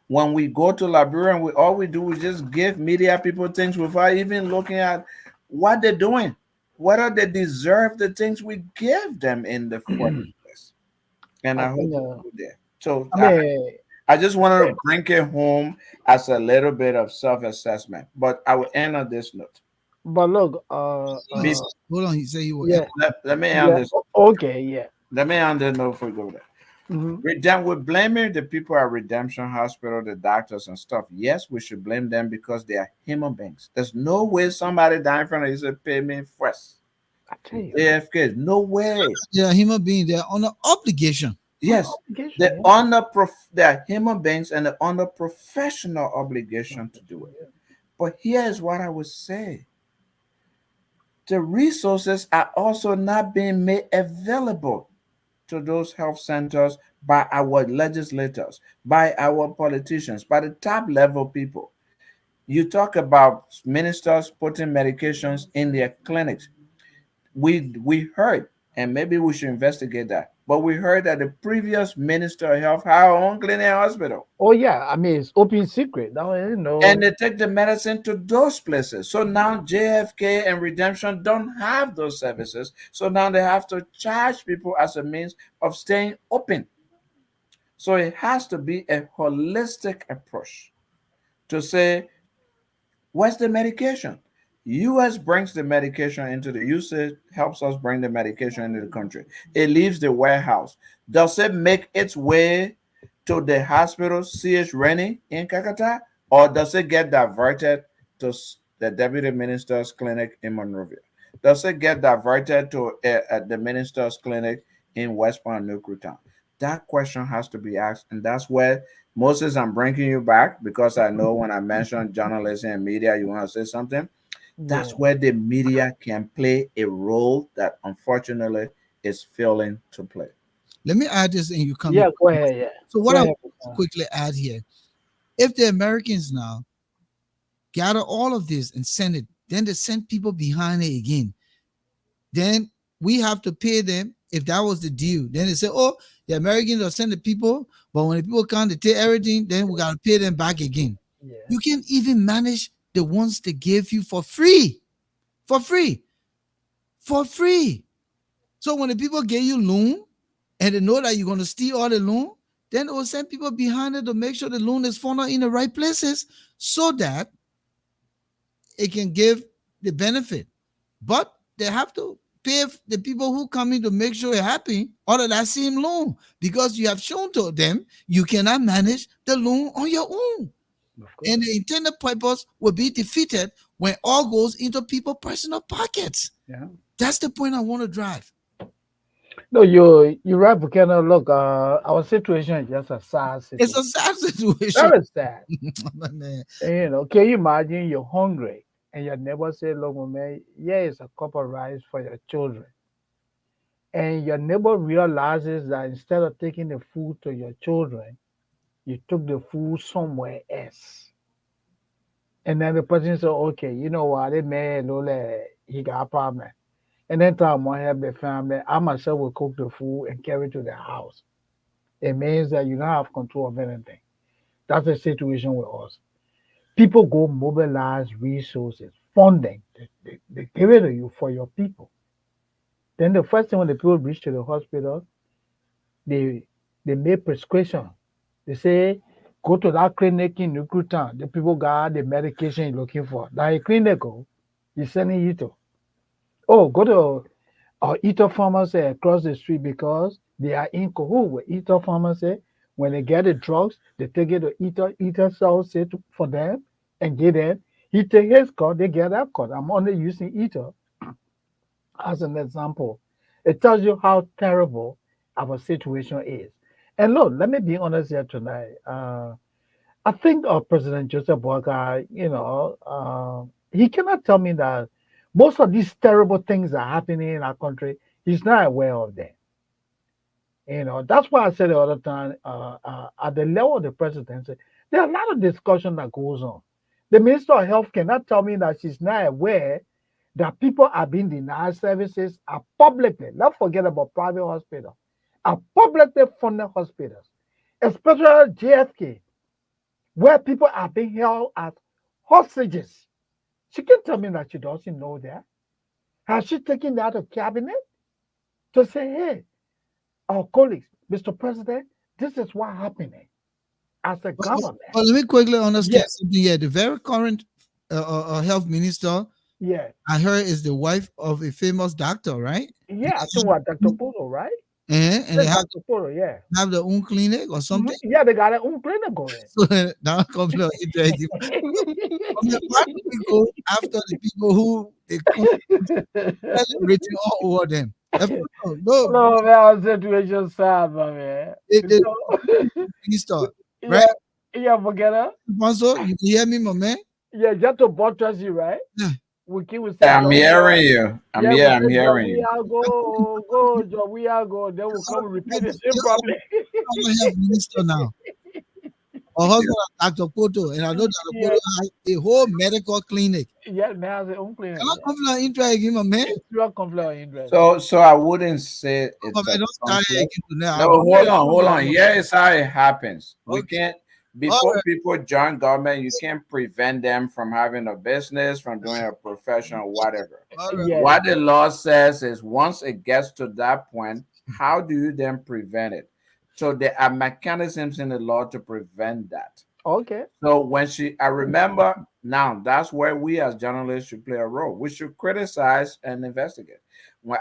When we go to Liberian, we all we do is just give media people things without even looking at what they're doing, whether they deserve the things we give them in the first place. And
I
I hope
think,
we do that. So
I mean,
I just wanted to bring it home as a little bit of self-assessment. But I will end on this note.
but look,
Be,
Hold on, he said he will.
yeah,
let me end
yeah,
this.
okay, yeah.
Let me end this note for go there.
Hmm.
We're blaming the people at Redemption Hospital, the doctors and stuff. Yes, we should blame them because they are human beings. There's no way somebody dying from it say pay me first.
I tell you,
AFK, no way.
They are human beings. They are under obligation.
on
Yes,
obligation,
they're
yeah.
they're human beings and they're under professional obligation to do it. But here's what I would say: the resources are also not being made available to those health centers by our legislators, by our politicians, by the top level people. You talk about ministers putting medications in their clinics. We heard, and maybe we should investigate that. But we heard that the previous minister of health had her own clinic and hospital,
Oh yeah, I mean it's open secret. Now you
and
know.
they take the medicine to those places. So now JFK and Redemption don't have those services. So now they have to charge people as a means of staying open. So it has to be a holistic approach to say, where's the medication? US brings the medication into the US helps us bring the medication into the country. It leaves the warehouse. Does it make its way to the hospital CH Rennie in Kakata, or does it get diverted to the deputy minister's clinic in Monrovia? Does it get diverted to the minister's clinic in West Palm, New Town? That question has to be asked, and that's where Moses, I'm bringing you back because I know when I mentioned journalism and media, you want to say something. That's
Yeah,
where the media can play a role that unfortunately is failing to play.
Let me add this and you come in.
yeah. Go ahead, yeah.
So what
Go
I want
ahead.
to quickly add here, if the Americans now gather all of this and send it, then they send people behind it again. Then we have to pay them if that was the deal. Then they say, oh, the Americans will send the people, but when the people come, they take everything, then we got to pay them back again.
Yeah,
You can't even manage the ones they gave you for free. For free. For free. So when the people give you loan and they know that you're going to steal all the loan, then they will send people behind it to make sure the loan is found in the right places so that it can give the benefit. But they have to pay the people who come in to make sure it happen out of that same loan because you have shown to them you cannot manage the loan on your own.
of course.
And the intended purpose will be defeated when all goes into people's personal pockets.
Yeah.
That's the point I want to drive.
No, you right, Volcano. Look, our situation is just a sad
It's
situation.
a sad situation.
Very sad.
Man.
And, can you imagine you're hungry and your neighbor say, "Look, man, here is a cup of rice for your children," and your neighbor realizes that instead of taking the food to your children, you took the food somewhere else. And then the person said, "Okay, you know what? They may he got a problem." And then time I help the family, I myself will cook the food and carry it to the house. It means that you don't have control of anything. That's the situation with us. People go mobilize resources, funding. They give it to you for your people. Then the first thing when the people reach to the hospital, they they make prescription. They say, go to that clinic in Nukutan. The people got the medication you're looking for. That a clinic, you're sending you to. Oh, go to Eater pharmacy across the street because they are in cahoots with Eater pharmacy. When they get the drugs, they take it to Eater. Eater sells it for them and get it. He take his cut, they get that cut. I'm only using Eater as an example. It tells you how terrible our situation is. And look, let me be honest here tonight. I think President Joseph Boakai, he cannot tell me that most of these terrible things that are happening in our country, he's not aware of them. That's why I said the other time, at the level of the presidency, there are a lot of discussion that goes on. The Minister of Health cannot tell me that she's not aware that people are being denied services are publicly, not forget about private hospitals, are publicly funded hospitals, especially JFK, where people are being held as hostages. She can tell me that she doesn't know that. Has she taken that to cabinet to say, hey, our colleagues, Mr. President, this is what happening as a government.
Well, let me quickly understand
Yes.
something here. The very current health minister,
Yeah.
I heard, is the wife of a famous doctor, right?
Yeah, I think what Dr. Polo, right?
And they have
Dr. Polo, yeah.
their own clinic or something.
Yeah, they got their own clinic going.
So now come to interactive. Why do we go after the people who they celebrating all over them? No,
No, man, our situation sad, my man.
the minister,
Yeah,
right?
yeah, forget her.
Alphonso, you can hear me, my man?
Yeah, just to buttress you, right?
Yeah.
We keep with say,
I'm hearing you. I'm hearing you.
Go, John, we are go. Then we'll come and repeat the same problem.
I'm a health minister now. Her husband is Dr. Poto, and I know Dr.
Yeah.
Poto has a whole medical clinic.
Yeah, man has their own clinic.
Can I come to interact again, my man?
It's real conflict interest.
So I wouldn't say it's
Come on, man, don't start here
conflict.
again now.
No, hold on. Here is how it happens. We
Okay.
can't before
Alright.
people join government, you can't prevent them from having a business, from doing a profession or whatever.
All right.
Yeah.
What the law says is once it gets to that point, how do you then prevent it? So there are mechanisms in the law to prevent that.
Okay.
So I remember now, that's where we as journalists should play a role. We should criticize and investigate.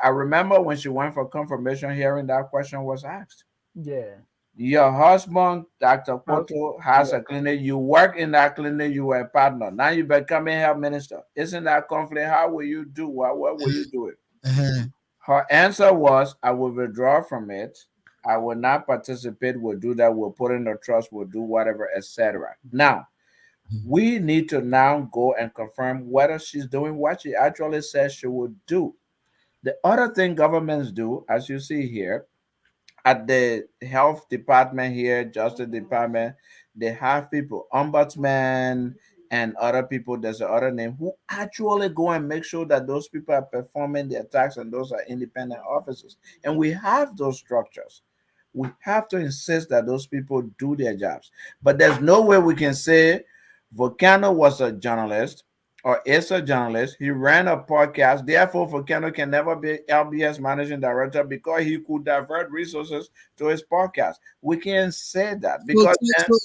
I remember when she went for confirmation hearing, that question was asked.
Yeah.
Your husband, Dr. Poto, has a clinic. You work in that clinic. You were a partner. Now you become a health minister. Isn't that conflict? How will you do? What will you do it?
Uh-huh.
Her answer was, I will withdraw from it. I will not participate. We'll do that. We'll put in the trust. We'll do whatever, etc. Now, we need to now go and confirm whether she's doing what she actually says she would do. The other thing governments do, as you see here, at the health department here, justice department, they have people, ombudsman and other people, there's another name, who actually go and make sure that those people are performing their tasks, and those are independent officers. And we have those structures. We have to insist that those people do their jobs. But there's no way we can say Volcano was a journalist or is a journalist. He ran a podcast. Therefore, Volcano can never be LBS managing director because he could divert resources to his podcast. We can't say that because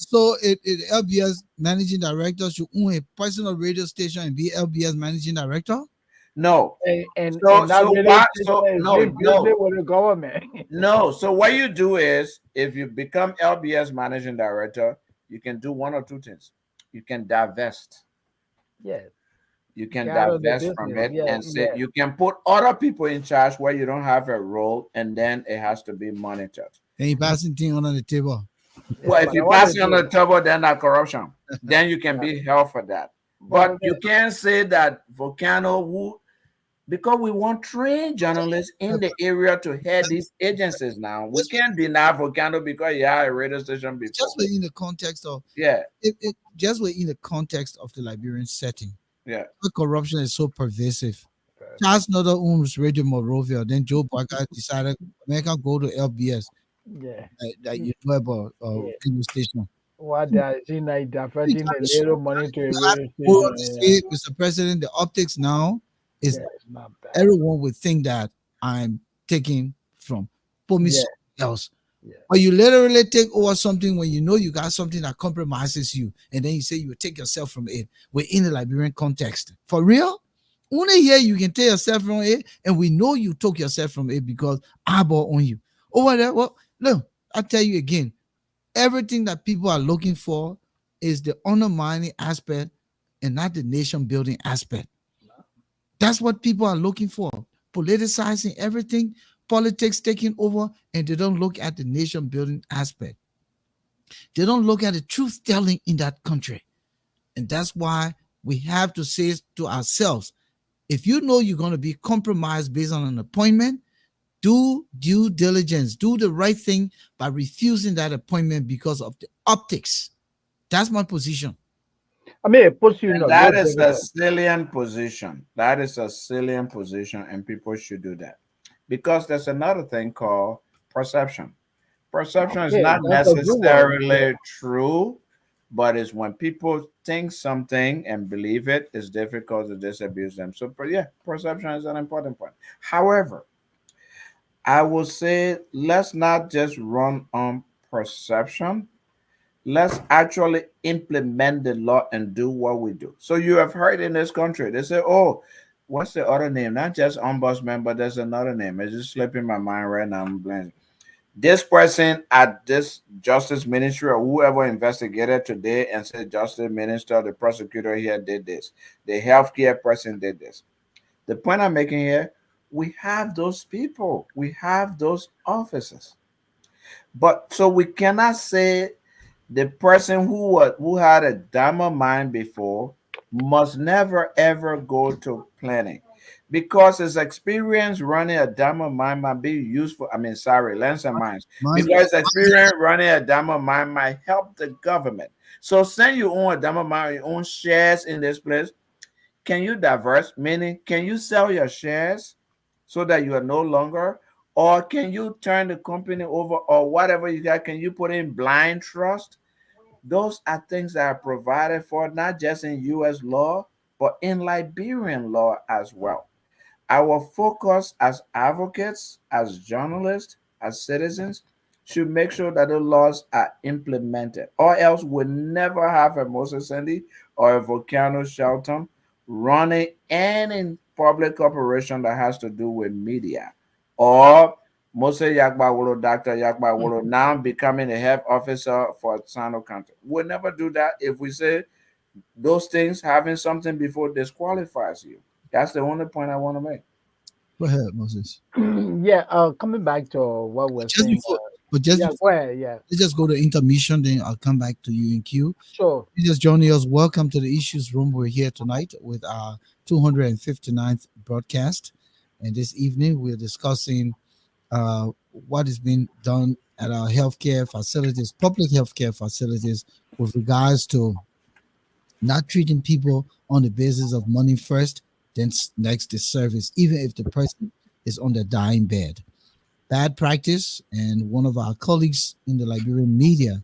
So LBS managing director should own a personal radio station and be LBS managing director?
no.
And
So
that
why?
relationship
So
is
no,
being
no.
built with the government.
No. So what you do is, if you become LBS managing director, you can do one or two things. You can divest.
Yeah.
You can
Get out of the
divest from
business.
it
Yeah,
and say
yeah.
you can put other people in charge where you don't have a role, and then it has to be monitored.
Then you passing thing on the table.
Well, if
but
you
I wanna
pass it on
do-
the table, then that's corruption. Then you can be held for that. But you can't say that Volcano, because we want trained journalists in the area to head these agencies now. We can't deny Volcano because he had a radio station before.
Just within the context of
Yeah,
just within the context of the Liberian setting.
yeah.
The corruption is so pervasive. Charles Nutter owns Radio Monrovia. Then Joe Barker decided America go to LBS.
Yeah.
That you know about radio station.
What they see like diverting a little money to a radio
Hold on to
station.
say, Mr. President, the optics now is
Yeah, it's not bad.
everyone would think that I'm taking from me
Yeah.
something else.
Yeah.
But you literally take over something when you know you got something that compromises you, and then you say you take yourself from it within the Liberian context. For real? Only here you can take yourself from it, and we know you took yourself from it because I bought on you. Over there, well, look, I tell you again, everything that people are looking for is the undermining aspect and not the nation building aspect. That's what people are looking for. Politicizing everything. politics taking over, and they don't look at the nation building aspect. They don't look at the truth telling in that country. And that's why we have to say to ourselves, if you know you're going to be compromised based on an appointment, do due diligence, do the right thing by refusing that appointment because of the optics. That's my position.
I mean, it puts you in
And
a
that
real
is a
difficult.
salient position. That is a salient position, and people should do that. Because there's another thing called perception. Perception is
Okay,
not
that's a good one. Yeah,
necessarily true, but it's when people think something and believe it, it's difficult to disabuse them. So, but yeah, perception is an important point. However, I will say let's not just run on perception. Let's actually implement the law and do what we do. So you have heard in this country, they say, oh, what's the other name? Not just ombudsman, but there's another name. It's just slipping my mind right now. I'm blank. This person at this justice ministry or whoever investigated today and said justice minister, the prosecutor here did this, the healthcare person did this. The point I'm making here, we have those people, we have those officers, but so we cannot say the person who had a dumber mind before must never ever go to planning because his experience running a dumber mind might be useful. I mean, sorry, lens and minds.
Mine,
Because experience running a dumber mind might help the government. So, say you own a dumber mind, you own shares in this place. Can you diverse? Meaning, can you sell your shares so that you are no longer, or can you turn the company over, or whatever you got? Can you put in blind trust? Those are things that are provided for not just in US law, but in Liberian law as well. Our focus as advocates, as journalists, as citizens should make sure that the laws are implemented, or else we'll never have a Moses Sandy or a Volcano Shelton running any public operation that has to do with media, or Mose Yagbawolo, Dr. Yagbawolo, now becoming a health officer for Sano County. We'll never do that if we say those things having something before disqualifies you. That's the only point I want to make.
go ahead, Moses.
yeah. Coming back to what
But
we're
just
saying.
before, but just
Yeah,
before,
go ahead. Yeah,
let's just go to intermission. Then I'll come back to you in queue.
sure.
You just joining us. Welcome to the Issues Room. We're here tonight with our 259th broadcast, and this evening we're discussing what is being done at our healthcare facilities, public healthcare facilities, with regards to not treating people on the basis of money first, then next the service, even if the person is on the dying bed. Bad practice, and one of our colleagues in the Liberian media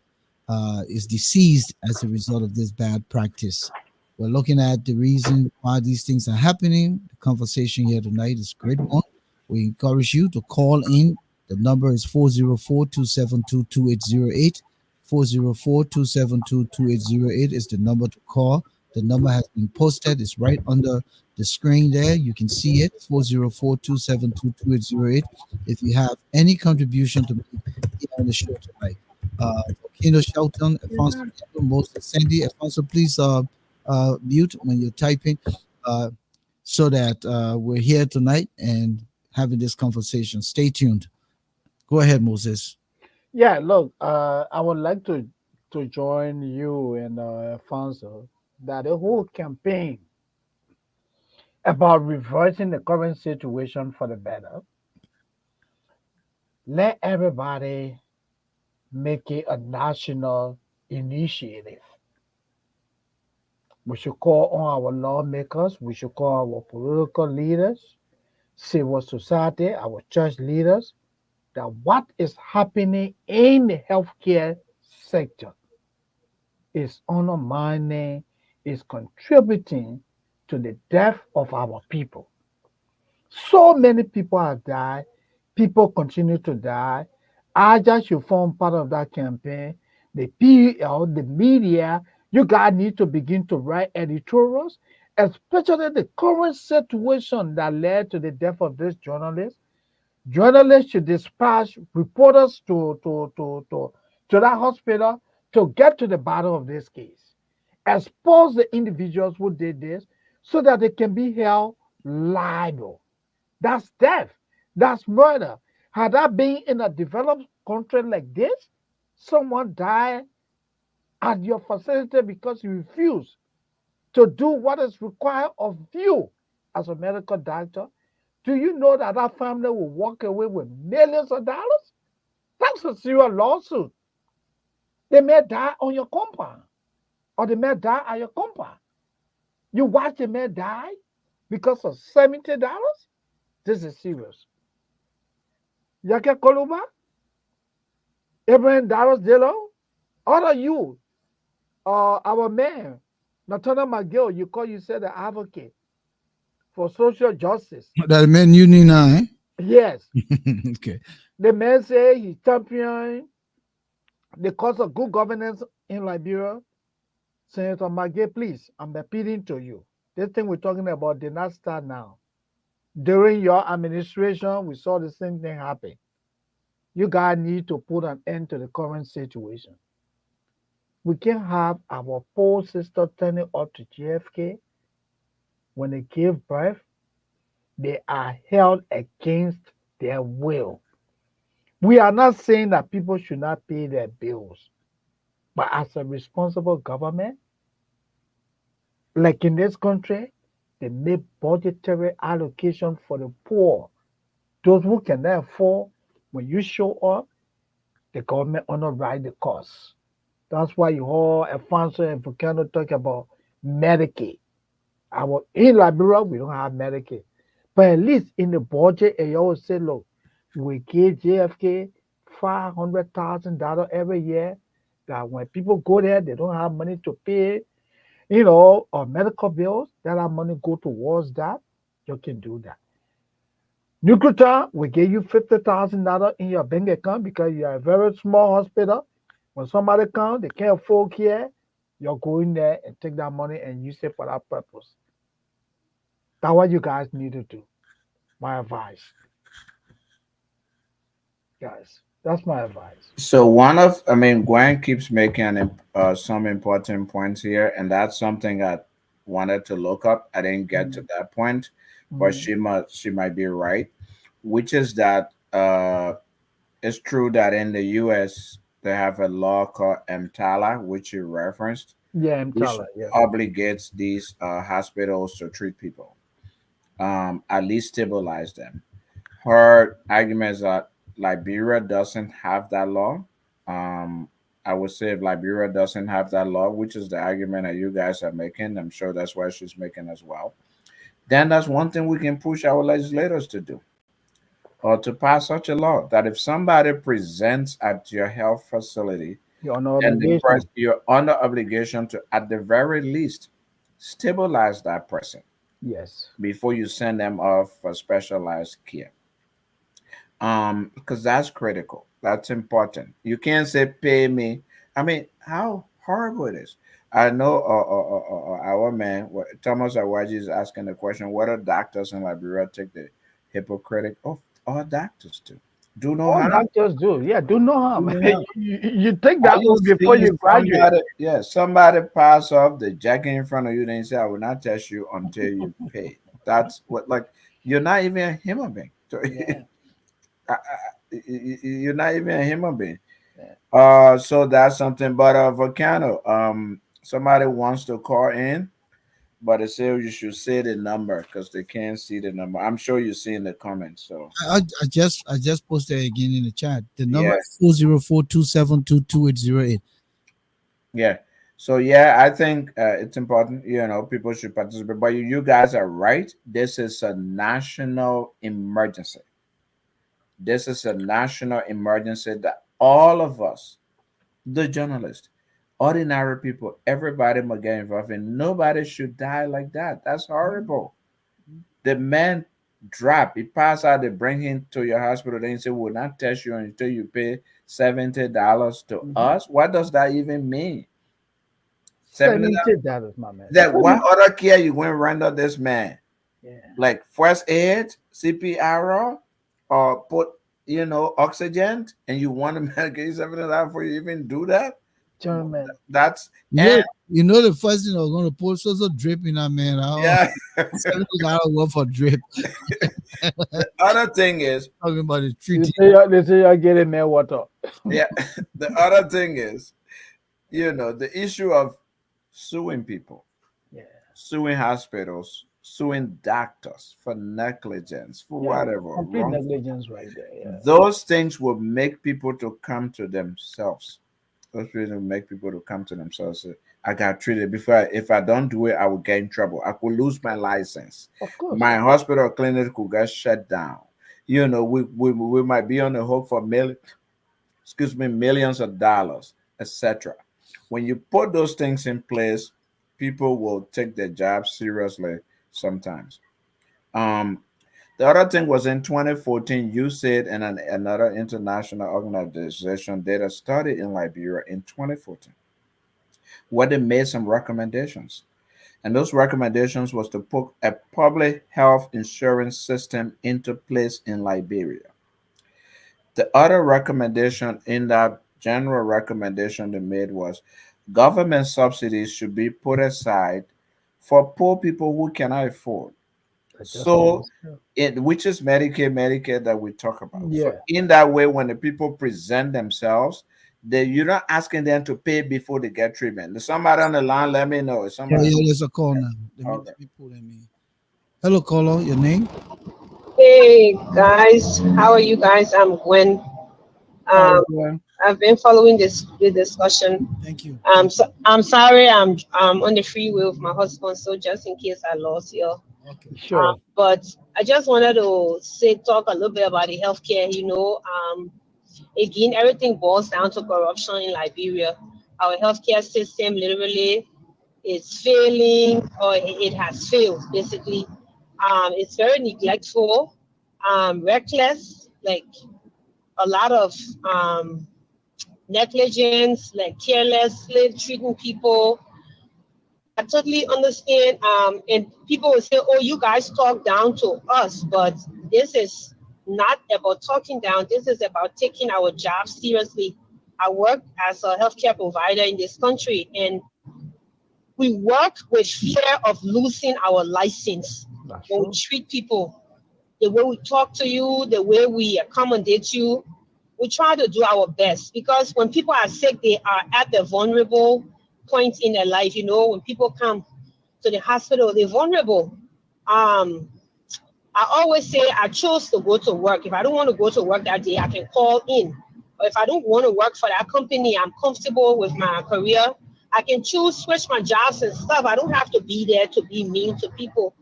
is deceased as a result of this bad practice. We're looking at the reason why these things are happening. The conversation here tonight is a great one. We encourage you to call in. The number is 404-272-2808. 404-272-2808 is the number to call. The number has been posted. It's right under the screen there. You can see it, 404-272-2808. If you have any contribution to make here on the show tonight. Volcano Shelton, Alphonso, Moses, Sandy, Alfonso, please mute when you're typing so that we're here tonight and having this conversation. Stay tuned. Go ahead, Moses.
Yeah, look, I would like to join you and Alfonso that the whole campaign about reversing the current situation for the better. Let everybody make it a national initiative. We should call on our lawmakers. We should call our political leaders, civil society, our church leaders, that what is happening in the healthcare sector is undermining, is contributing to the death of our people. So many people have died. People continue to die. I just should form part of that campaign. The PL, the media, you guys need to begin to write editorials, especially the current situation that led to the death of this journalist. Journalists should dispatch reporters to that hospital to get to the bottom of this case. Expose the individuals who did this so that they can be held liable. That's death. That's murder. Had I been in a developed country like this, someone died at your facility because you refuse to do what is required of you as a medical doctor, do you know that that family will walk away with millions of dollars? That's a serious lawsuit. They may die on your compound, or they may die at your compound. You watch the man die because of $70? This is serious. Yake Koluba, Abraham Dallas Delo, all of you, our man, Natana McGill, you call yourself the advocate for social justice.
That man you need now, eh?
Yes,
Okay.
the man say he champion the cause of good governance in Liberia. Senator McGill, please, I'm appealing to you. This thing we're talking about did not start now. During your administration, we saw the same thing happen. You guys need to put an end to the current situation. We can't have our poor sister turning up to GFK when they give birth. They are held against their will. We are not saying that people should not pay their bills, but as a responsible government, like in this country, they make budgetary allocation for the poor. Those who can afford, when you show up, the government underwrite the costs. That's why you heard Alphonso and Volcano talk about Medicaid. In Liberia, we don't have Medicaid. But at least in the budget, they always say, look, we give JFK $500,000 every year. That when people go there, they don't have money to pay, or medical bills. That money go towards that. You can do that. Nuclear, we give you $50,000 in your bank account because you are a very small hospital. When somebody comes, they can't afford care, you'll go in there and take that money and use it for that purpose. That's what you guys need to do. My advice. Guys, that's my advice.
So Gwen keeps making some important points here, and that's something I wanted to look up. I didn't get to that point, but she might be right, which is that it's true that in the U.S. they have a law called EMTALA, which you referenced,
Yeah, I'm
which
telling you.
obligates these hospitals to treat people, at least stabilize them. Her argument is that Liberia doesn't have that law. Um, I would say if Liberia doesn't have that law, which is the argument that you guys are making, I'm sure that's why she's making as well. Then that's one thing we can push our legislators to do, or to pass such a law that if somebody presents at your health facility,
You're on
then
obligation.
you're under obligation to, at the very least, stabilize that person
Yes.
before you send them off for specialized care. Because that's critical, that's important. You can't say pay me. I mean, how horrible it is. I know our man Thomas Awaji is asking the question, what are doctors in Liberia take the hypocritic of all doctors do no
All
harm.
doctors do. Yeah, do no
Do
harm.
no harm.
You take
All
that
you
one before
see is
you graduate.
somebody pass off the jacket in front of you, then you say, I will not test you until you pay. That's what, like, you're not even a human being. So,
Yeah.
you're not even a human being.
Yeah.
So that's something. But Volcano, somebody wants to call in, but it says you should say the number because they can't see the number. I'm sure you see in the comments. So
I just posted again in the chat. The number
yeah,
is 404-272-2808.
yeah. So yeah, I think it's important. People should participate. But you guys are right. This is a national emergency. This is a national emergency that all of us, the journalists, ordinary people, everybody must get involved in. Nobody should die like that. That's horrible. The man drop, he pass out, they bring him to your hospital, then you say, we'll not test you until you pay $70 to us. What does that even mean? $70?
$70, my man.
That what other care you going to render this man?
Yeah.
Like first aid, CPR, or put oxygen, and you want to get $70 for you even do that?
Gentlemen.
That's
Yeah, the first thing I was going to post was a drip in that man.
yeah.
$70 worth for drip.
The other thing is,
Talking about the
They
treaty.
say they say you're getting mere water.
yeah, the other thing is, the issue of suing people,
Yeah.
suing hospitals, suing doctors for negligence, for
Yeah.
whatever,
Complete
wrong.
negligence right there. Yeah.
Those things will make people to come to themselves. Those things will make people to come to themselves. Say, I got treated before. If I don't do it, I will get in trouble. I could lose my license.
Of course.
My hospital or clinic could get shut down. We might be on the hook for millions of dollars, etc. When you put those things in place, people will take their jobs seriously sometimes. Um, the other thing was in 2014, USAID and another international organization did a study in Liberia in 2014 where they made some recommendations. And those recommendations was to put a public health insurance system into place in Liberia. The other recommendation in that general recommendation they made was government subsidies should be put aside for poor people who cannot afford. So,
Adjustments. Yeah.
which is Medicare that we talk about. So,
Yeah.
in that way, when the people present themselves, you're not asking them to pay before they get treatment. There's somebody on the line. Let me know. Is
Yeah,
somebody?
yeah, there's a call now.
Okay.
Let me pull them in. Hello, caller. Your name?
Hey guys, how are you guys? I'm Gwen.
Hi,
Um,
Gwen.
I've been following the discussion.
Thank you. Thank
So
you.
I'm sorry, I'm on the freeway with my husband, so just in case I lost you.
Okay.
Sure.
But I just wanted to talk a little bit about the healthcare. Again, everything boils down to corruption in Liberia. Our healthcare system literally is failing, or it has failed basically. It's very neglectful, reckless, like a lot of negligence, like carelessly treating people. I totally understand. And people will say, "Oh, you guys talk down to us," but this is not about talking down. This is about taking our job seriously. I work as a healthcare provider in this country, and we work with fear of losing our license
That's
when we
true.
treat people, the way we talk to you, the way we accommodate you. We try to do our best because when people are sick, they are at the vulnerable point in their life. When people come to the hospital, they're vulnerable. Um, I always say I chose to go to work. If I don't want to go to work that day, I can call in. Or if I don't want to work for that company, I'm comfortable with my career. I can switch my jobs and stuff. I don't have to be there to be mean to people.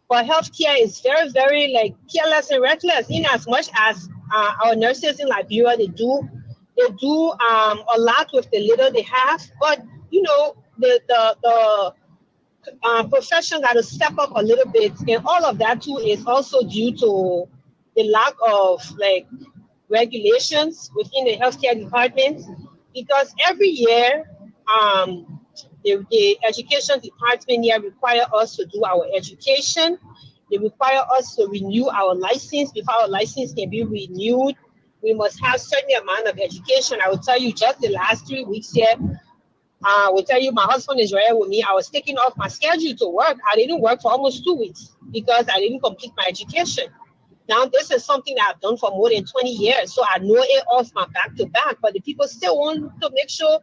But healthcare is very, very like careless and reckless. In as much as our nurses in Liberia, they do a lot with the little they have. But the profession got to step up a little bit, and all of that too is also due to the lack of like regulations within the healthcare department. Because every year, the education department here require us to do our education. They require us to renew our license. Before our license can be renewed, we must have certain amount of education. I will tell you, just the last 3 weeks here, I will tell you, my husband is right with me. I was taking off my schedule to work. I didn't work for almost 2 weeks because I didn't complete my education. Now, this is something that I've done for more than 20 years, so I know it off my back to back. But the people still want to make sure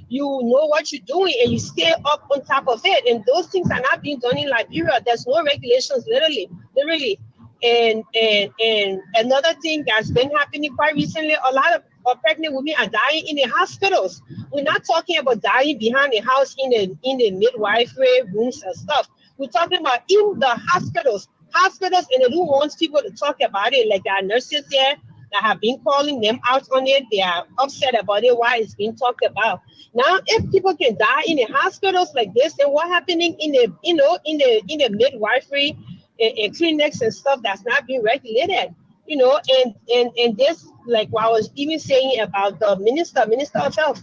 you know what you're doing and you stay up on top of it. And those things are not being done in Liberia. There's no regulations, literally. And another thing that's been happening quite recently, a lot of pregnant women are dying in the hospitals. We're not talking about dying behind the house in the midwifery rooms and stuff. We're talking about in the hospitals, and they don't want people to talk about it. Like there are nurses there that have been calling them out on it. They are upset about it, why it's being talked about. Now, if people can die in the hospitals like this, then what happening in the midwifery and clinics and stuff that's not being regulated? And this, like what I was even saying about the minister of health,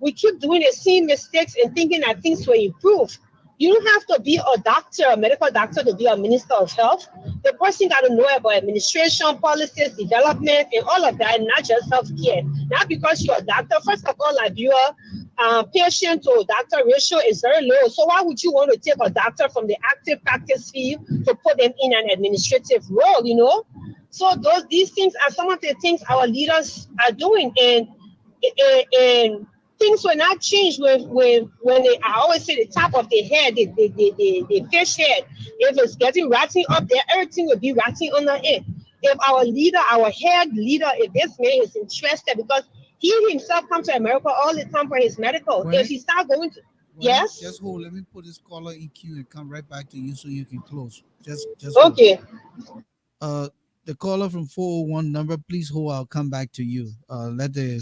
we keep doing the same mistakes and thinking that things will improve. You don't have to be a doctor, a medical doctor, to be a minister of health. The person got to know about administration, policies, development, and all of that, and not just healthcare. Not because you're a doctor. First of all, Liberia, patient to doctor ratio is very low. So why would you want to take a doctor from the active practice field to put them in an administrative role, you know? So these things are some of the things our leaders are doing, and things will not change when they, I always say the top of the head, the fish head. If it's getting rotting up there, everything will be rotting under it. If our leader, our head leader, if this man is interested, because he himself comes to America all the time for his medical.
Gwen?
If he start going to,
Gwen,
yes,
just hold. Let me put this caller EQ and come right back to you so you can close. Just hold.
okay,
Uh, the caller from 401 number, please hold. I'll come back to you. Let the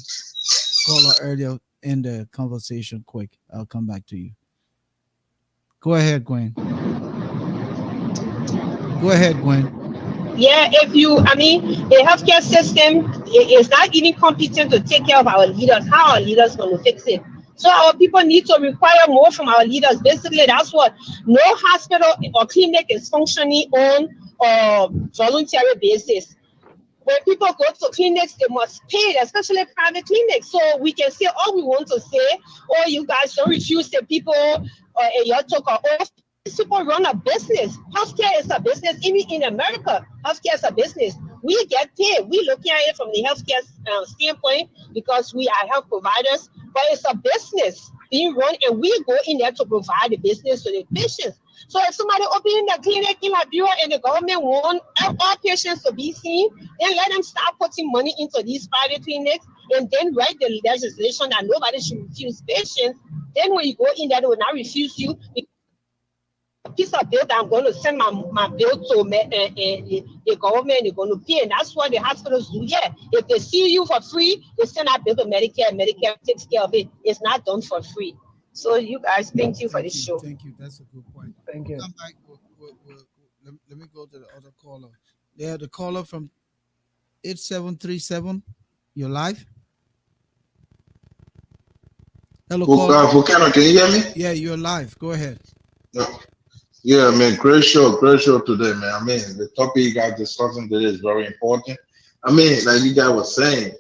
caller earlier end the conversation quick. I'll come back to you. Go ahead, Gwen. Go ahead, Gwen.
yeah. If you, I mean, the healthcare system is not even competent to take care of our leaders. How are leaders going to fix it? So our people need to require more from our leaders. Basically, that's what no hospital or clinic is functioning on a voluntary basis. When people go to clinics, they must pay, especially private clinics. So we can say all we want to say, oh, you guys don't refuse the people, you talk, oh, these people run a business. Healthcare is a business. Even in America, healthcare is a business. We get paid. We looking at it from the healthcare standpoint because we are health providers, but it's a business being run, and we go in there to provide the business to the patients. So if somebody opening a clinic in Liberia and the government want all patients to be seen, then let them start putting money into these private clinics and then write the legislation that nobody should refuse patients. Then when you go in there, they will not refuse you. A piece of bill that I'm going to send my bill to the government, they're going to pay. And that's what the hospitals do. Yeah, if they see you for free, they send that bill to Medicare, and Medicare takes care of it. It's not done for free. So you guys, thank you for the show.
Thank you. That's a good point.
Thank
We'll
you.
come back. Let me go to the other caller. Yeah, the caller from 8737. You're live. Hello, caller.
Volcano, can you hear me?
Yeah, you're live. Go ahead.
Yeah, yeah, man, great show today, man. I mean, the topic you guys discussing today is very important. I mean, like you guys were saying,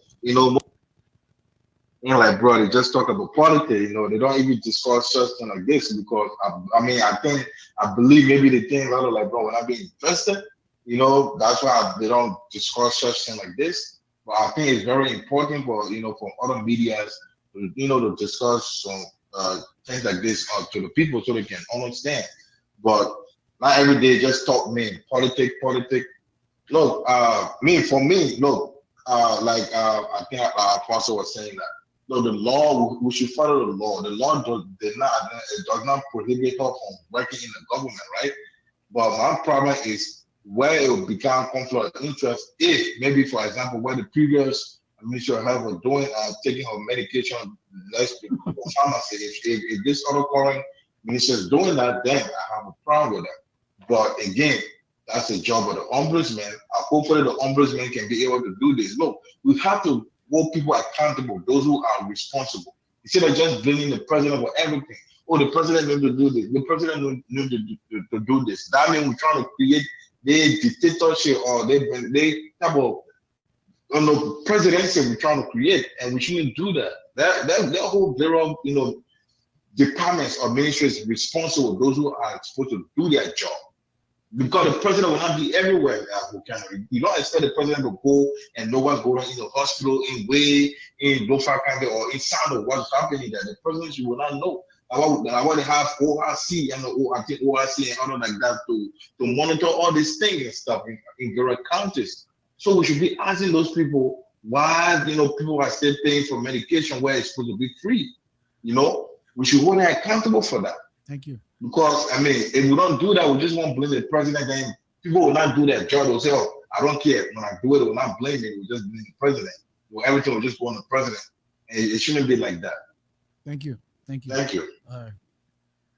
like, bro, they just talk about politics, they don't even discuss something like this because, I believe maybe they think, like, bro, when I be invested, that's why they don't discuss something like this. But I think it's very important for, for other medias, to discuss some things like this to the people so they can understand. But not every day just talk, man, politics. Look, for me, look, I think Alphonso was saying that. No, the law, we should follow the law. The law does not prohibit her from working in the government, right? But my problem is where it will become conflict of interest if maybe, for example, where the previous Minister of Health was doing, taking her medication, less pharmacy. If this other current minister is doing that, then I have a problem with that. But again, that's the job of the ombudsman. Hopefully the ombudsman can be able to do this. Look, we have to hold people accountable, those who are responsible. Instead of just blaming the president for everything. Oh, the president needs to do this. The president needs to do this. That means we're trying to create the dictatorship or they type of presidency we're trying to create, and we shouldn't do that. That whole bureau, departments or ministries responsible, those who are supposed to do their job. Because the president will not be everywhere. You don't expect the president to go and know what's going on in the hospital, in local country, or inside of what's happening there. The president will not know. I want to have ORC and ORC and all like that to monitor all these things and stuff in various counties. So we should be asking those people why people are still paying for medication where it's supposed to be free. We should hold them accountable for that.
Thank you.
Because if we don't do that, we just won't blame the president. Then people will not do their job. They'll say, "Oh, I don't care. When I do it, they will not blame me. We just blame the president. Everything will just go on the president. And it shouldn't be like that."
Thank you.
Thank you.
All right.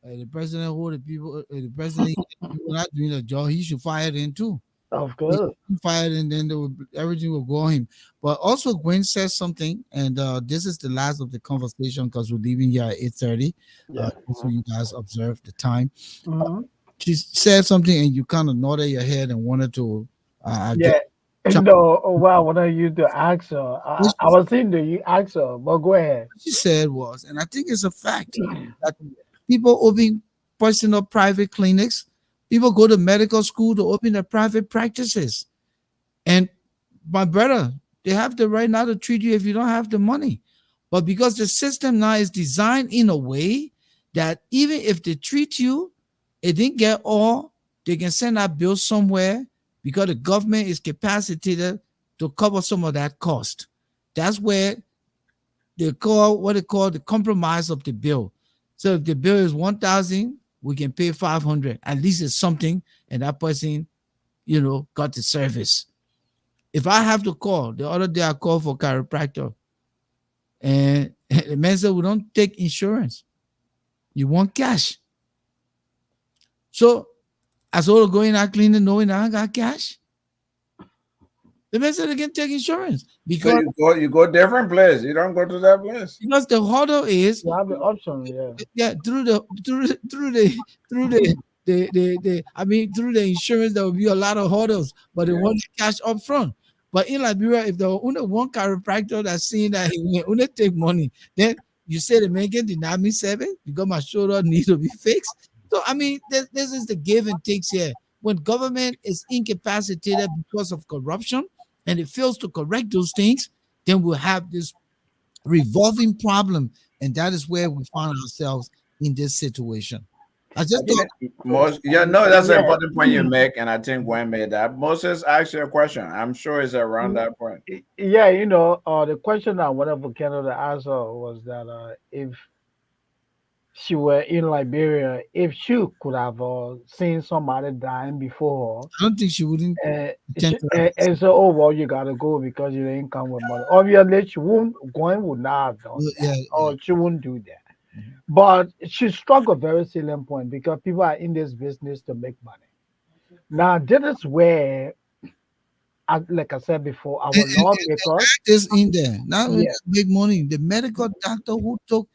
The president hold the people. The president people not doing the job. He should fire them too.
Of course.
He fired, and then everything will go on him. But also, Gwen says something, and this is the last of the conversation because we're leaving here at 8:30.
Yeah.
So you guys observe the time.
Mhm.
She said something, and you kind of nodded your head and wanted to.
Yeah. No, oh, wow, what are you to ask her?
What
I was saying to you ask her, but go ahead.
she said was, and I think it's a fact that people open personal private clinics, people go to medical school to open their private practices. And my brother, they have the right now to treat you if you don't have the money. But because the system now is designed in a way that even if they treat you, it didn't get all, they can send that bill somewhere because the government is capacitated to cover some of that cost. That's where they call what they call the compromise of the bill. So if the bill is 1,000, we can pay 500. At least it's something, and that person, got the service. If I have to call, the other day I called for chiropractor, and the man said, we don't take insurance. You want cash. So I sort of going out cleaning knowing I got cash. The man said they can take insurance
So
because
you go different place. You don't go to that place.
the hurdle is
You have the option, yeah.
through the insurance there will be a lot of hurdles, but they want the cash up front. But in Liberia, if the only one chiropractor that's saying that he will only take money, then you say the man can deny me service because my shoulder needs to be fixed. So I mean, this is the give and takes here. When government is incapacitated because of corruption and it fails to correct those things, then we'll have this revolving problem, and that is where we find ourselves in this situation. I just thought
That's an important point you make, and I think Gwen made that. Moses asked you a question. I'm sure it's around that point.
Yeah, the question I wanted Volcano to answer was that if she were in Liberia, if she could have seen somebody dying before
I don't think she wouldn't
her,
intend to.
and so, oh, well, you gotta go because you didn't come with money. Obviously, she won't, Gwen would not have done that, or she wouldn't do that. But she struck a very salient point because people are in this business to make money. Now, this is where, like I said before, our lawmakers.
Is in there now.
Yeah.
Big money. The medical doctor who took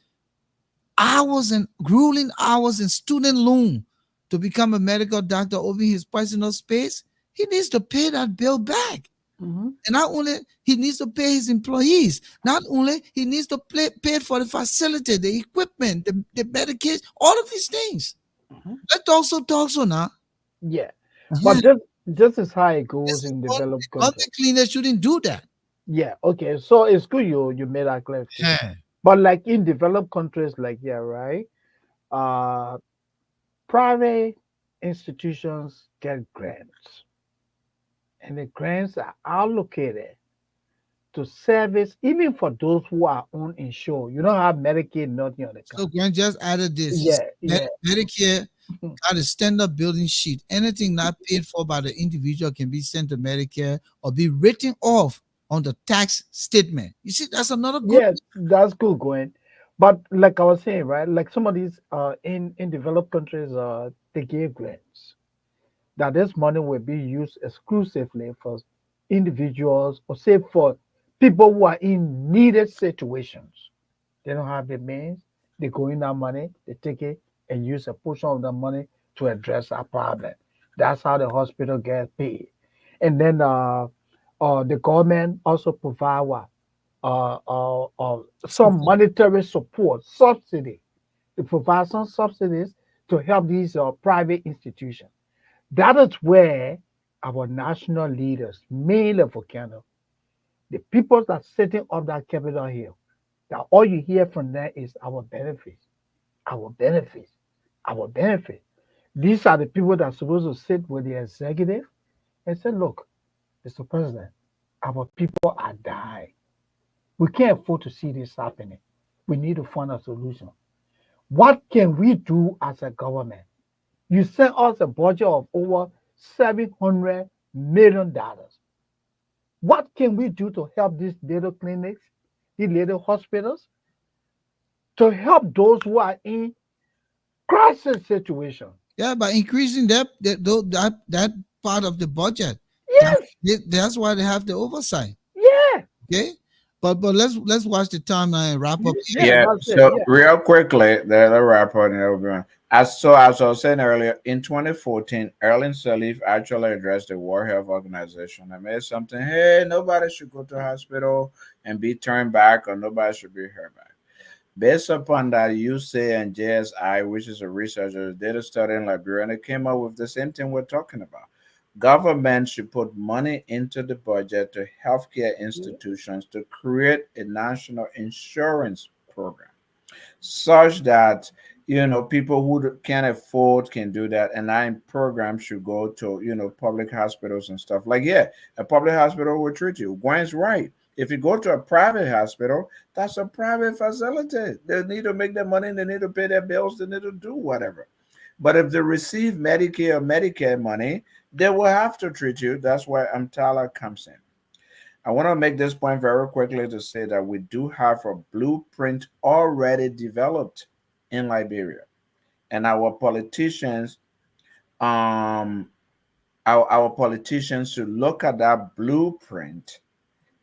hours and grueling hours in student loan to become a medical doctor over his personal space, he needs to pay that bill back. And not only he needs to pay his employees, not only he needs to pay for the facility, the equipment, the medication, all of these things. Let's also talk so now.
Yeah. But this is how it goes in developed
Other
countries.
cleaners shouldn't do that.
Yeah, okay. So it's good you made that clarification. But like in developed countries like right? Private institutions get grants. And the grants are allocated to service even for those who are uninsured. You don't have Medicaid, nothing on the
So
country.
Grant just added this.
Yeah.
Medicare got a standard building sheet. Anything not paid for by the individual can be sent to Medicare or be written off on the tax statement. You see, that's another good.
Yeah, that's good, Gwen. But like I was saying, right? Like some of these in developed countries, they give grants. That this money will be used exclusively for individuals or say for people who are in needed situations. They don't have the means, they go in that money, they take it and use a portion of the money to address that problem. That's how the hospital gets paid. And then the government also provide what? Some monetary support, subsidy. They provide some subsidies to help these private institutions. That is where our national leaders, mainly Volcano, the people that are sitting up that Capitol Hill, that all you hear from them is our benefits, our benefits, our benefits. These are the people that are supposed to sit with the executive and say, look, Mr. President, our people are dying. We can't afford to see this happening. We need to find a solution. What can we do as a government? You sent us a budget of over $700 million. What can we do to help these little clinics, these little hospitals, to help those who are in crisis situation?
Yeah, by increasing that part of the budget.
Yes.
That's why they have the oversight.
Yeah.
Okay. But let's watch the timeline and wrap up.
So real quickly, the wrap up and everyone. As I was saying earlier, in 2014, Erling Salif actually addressed the World Health Organization and made something. Hey, nobody should go to hospital and be turned back, or nobody should be hurt back. Based upon that, UC and JSI, which is a researcher, did a study in Liberia, and it came up with the same thing we're talking about. Government should put money into the budget to healthcare institutions to create a national insurance program such that people who can afford can do that, and that program should go to public hospitals and stuff. Like, yeah, a public hospital will treat you. Gwen's right. If you go to a private hospital, that's a private facility. They need to make their money, they need to pay their bills, they need to do whatever. But if they receive Medicare or Medicare money, they will have to treat you. That's why Amtala comes in. I want to make this point very quickly to say that we do have a blueprint already developed in Liberia, and um, our politicians should look at that blueprint.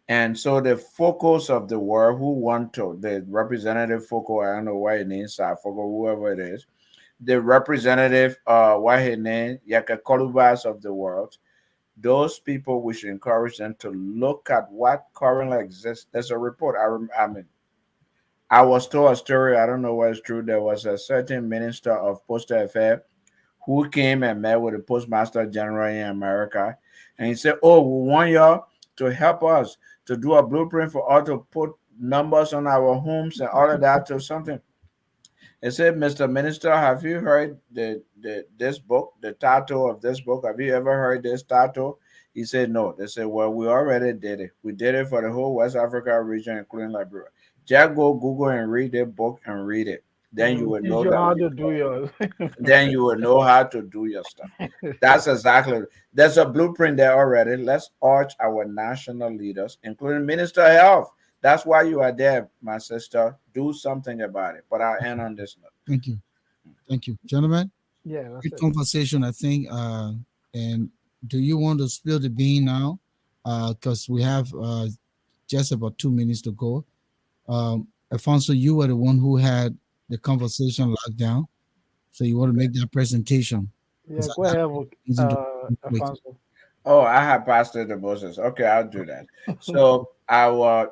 And so the focus of the world, who want to, the representative focus, I don't know what it means, I forgot whoever it is, the representative, what his name, Yaka Kolubas of the world, those people, we should encourage them to look at what currently exists. There's a report. I mean, I was told a story. I don't know what's true. There was a certain minister of postal affairs who came and met with the postmaster general in America, and he said, "Oh, we want y'all to help us to do a blueprint for all to put numbers on our homes and all of that to something." It said, "Mr. Minister, have you heard this book, the title of this book? Have you ever heard this title?" He said, "No." They said, "Well, we already did it. We did it for the whole West Africa region, including Liberia. Just go Google and read the book and read it. Then you
We
will
teach
know
you
that
how to do yours.
then you will know how to do your stuff." That's exactly. There's a blueprint there already. Let's urge our national leaders, including Minister of Health. That's why you are there, my sister. Do something about it. But I'll end on this note.
Thank you. Thank you. Gentlemen,
Yeah, that's
great
it.
conversation, I think. And do you want to spill the bean now? Because we have just about 2 minutes to go. Alfonso, you were the one who had the conversation locked down. So you want to make that presentation?
Yeah,
Because
go
I have
ahead,
things to do quick.
Alfonso.
Oh, I have Pastor the Moses. Okay, I'll do that. So our,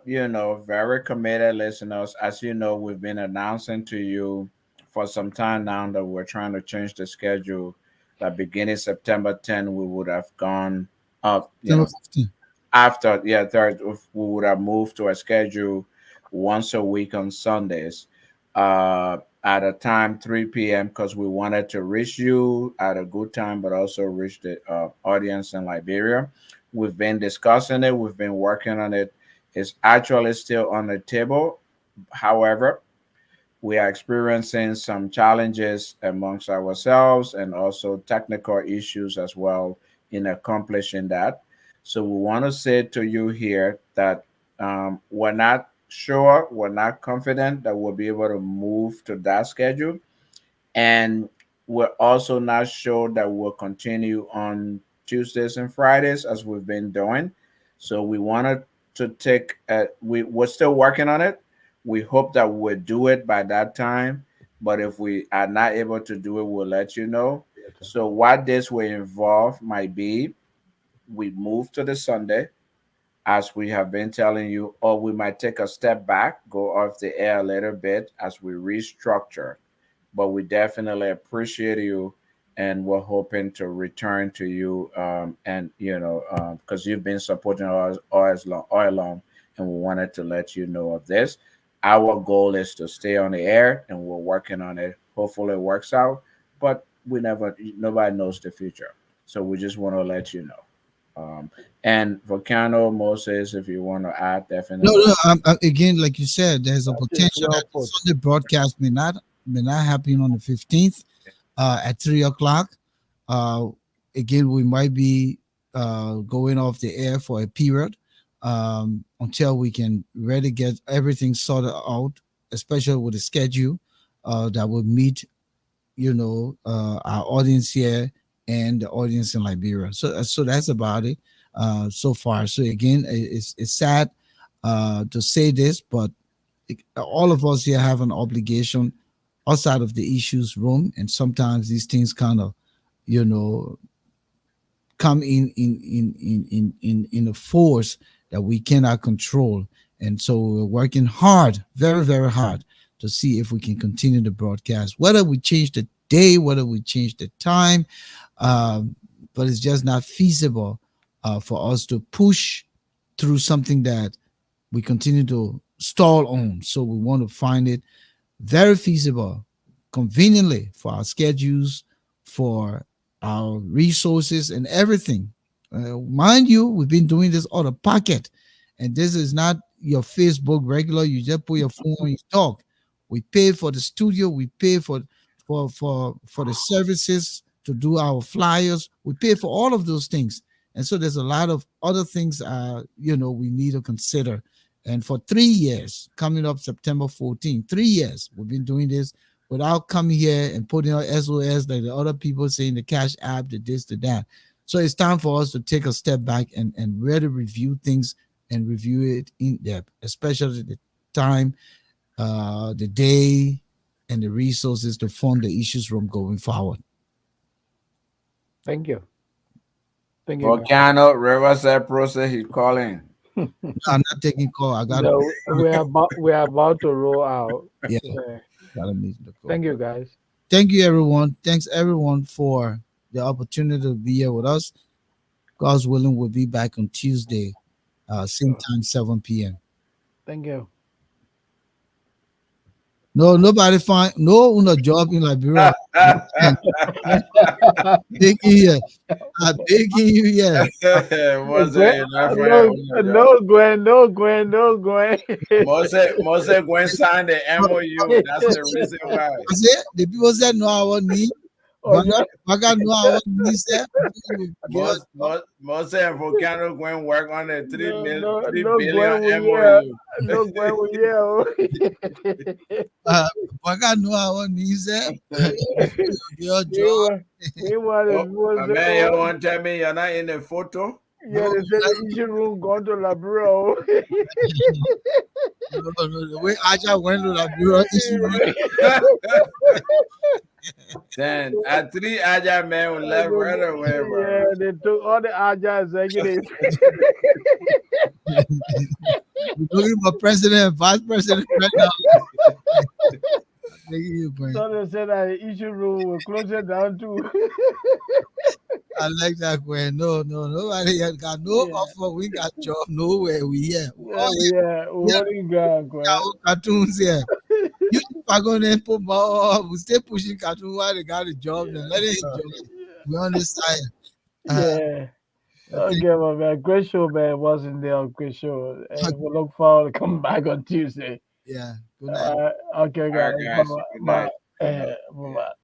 very committed listeners, as you know, we've been announcing to you for some time now that we're trying to change the schedule. That beginning September 10, we would have gone up,
September 15th.
after, yeah, third, we would have moved to a schedule once a week on Sundays, at a time 3 p.m., because we wanted to reach you at a good time, but also reach the audience in Liberia. We've been discussing it. We've been working on it. It's actually still on the table. However, we are experiencing some challenges amongst ourselves and also technical issues as well in accomplishing that. So we want to say to you here that we're not sure, we're not confident that we'll be able to move to that schedule, and we're also not sure that we'll continue on Tuesdays and Fridays as we've been doing. So we wanted to we're still working on it. We hope that we'll do it by that time. But if we are not able to do it, we'll let you know. So what this will involve might be we move to the Sunday, as we have been telling you, or we might take a step back, go off the air a little bit as we restructure. But we definitely appreciate you, and we're hoping to return to you, and because you've been supporting us all along, and we wanted to let you know of this. Our goal is to stay on the air, and we're working on it. Hopefully it works out, but nobody knows the future, so we just want to let you know. And Volcano, Moses, if you want to add,
No,
definitely.
no. Again, like you said, there's a
Just
potential
your
that the
output.
Sunday broadcast may not happen on the 15th at 3 o'clock. Uh, Again, we might be going off the air for a period until we can really get everything sorted out, especially with the schedule that will meet, our audience here and the audience in Liberia. So that's about it so far. So again, it's sad to say this, but all of us here have an obligation outside of the issues room, and sometimes these things kind of, you know, come in a force that we cannot control. And so we're working hard, very, very hard, to see if we can continue the broadcast, whether we change the day, whether we change the time. um, but it's just not feasible for us to push through something that we continue to stall on. So we want to find it very feasible, conveniently for our schedules, for our resources, and everything. Mind you, we've been doing this out of pocket, and this is not your Facebook regular. You just put your phone on, you talk. We pay for the studio. We pay for the services to do our flyers. We pay for all of those things, and so there's a lot of other things we need to consider. And for 3 years, coming up September 14th, 3 years, we've been doing this without coming here and putting out SOS like the other people saying the Cash App, the this, the that. So it's time for us to take a step back and really review things and review it in depth, especially the time, the day, and the resources to fund the issues room going forward.
Thank you. Thank you.
Volcano, Riverside Process, he's calling.
No, I'm not taking call. I got
No, we're about to roll out.
Yeah.
Yeah.
got a meeting to call.
Thank you, guys.
Thank you, everyone. Thanks, everyone, for the opportunity to be here with us. God's willing, we'll be back on Tuesday, same time, 7 p.m.
Thank you.
No, nobody find no una job in Liberia. Begging here. I'm begging you here.
Mose,
Gwen, no, Gwen, no, Gwen, no, Gwen.
Mose, Gwen signed the MOU. That's the reason why.
I said, the people said no, I want need.
Oh, yeah.
Baga no, I want need. Said,
Mose and Volcano going work on the
No,
3
no,
billion
Gwen,
MOU.
No, Gwen,
Baga no, I want need. Said, your job.
Oh, man, you want to tell me you're not in the photo?
Yeah, they said the issue room gone to Labro.
No, the way Aja went to Liberia issue room.
Then at 3 Aja men will left right away, bro.
Yeah, they took all the Aja executives.
We're looking for president and vice president right now. Thank you, Gwen.
So they said that the issue room will close it down too.
I like that, Gwen. No, nobody has got no offer. We got job nowhere. We here.
What do you got, Gwen?
Our cartoons here. You are going to put more. We stay pushing cartoon while they got a job. Then let it enjoy. We're on this side.
Okay, my man. Great show, man. Wasn't there? Great show. And we look forward to coming back on Tuesday.
Yeah. Good night.
Okay, guys.
All right, guys. Good night.
Bye-bye.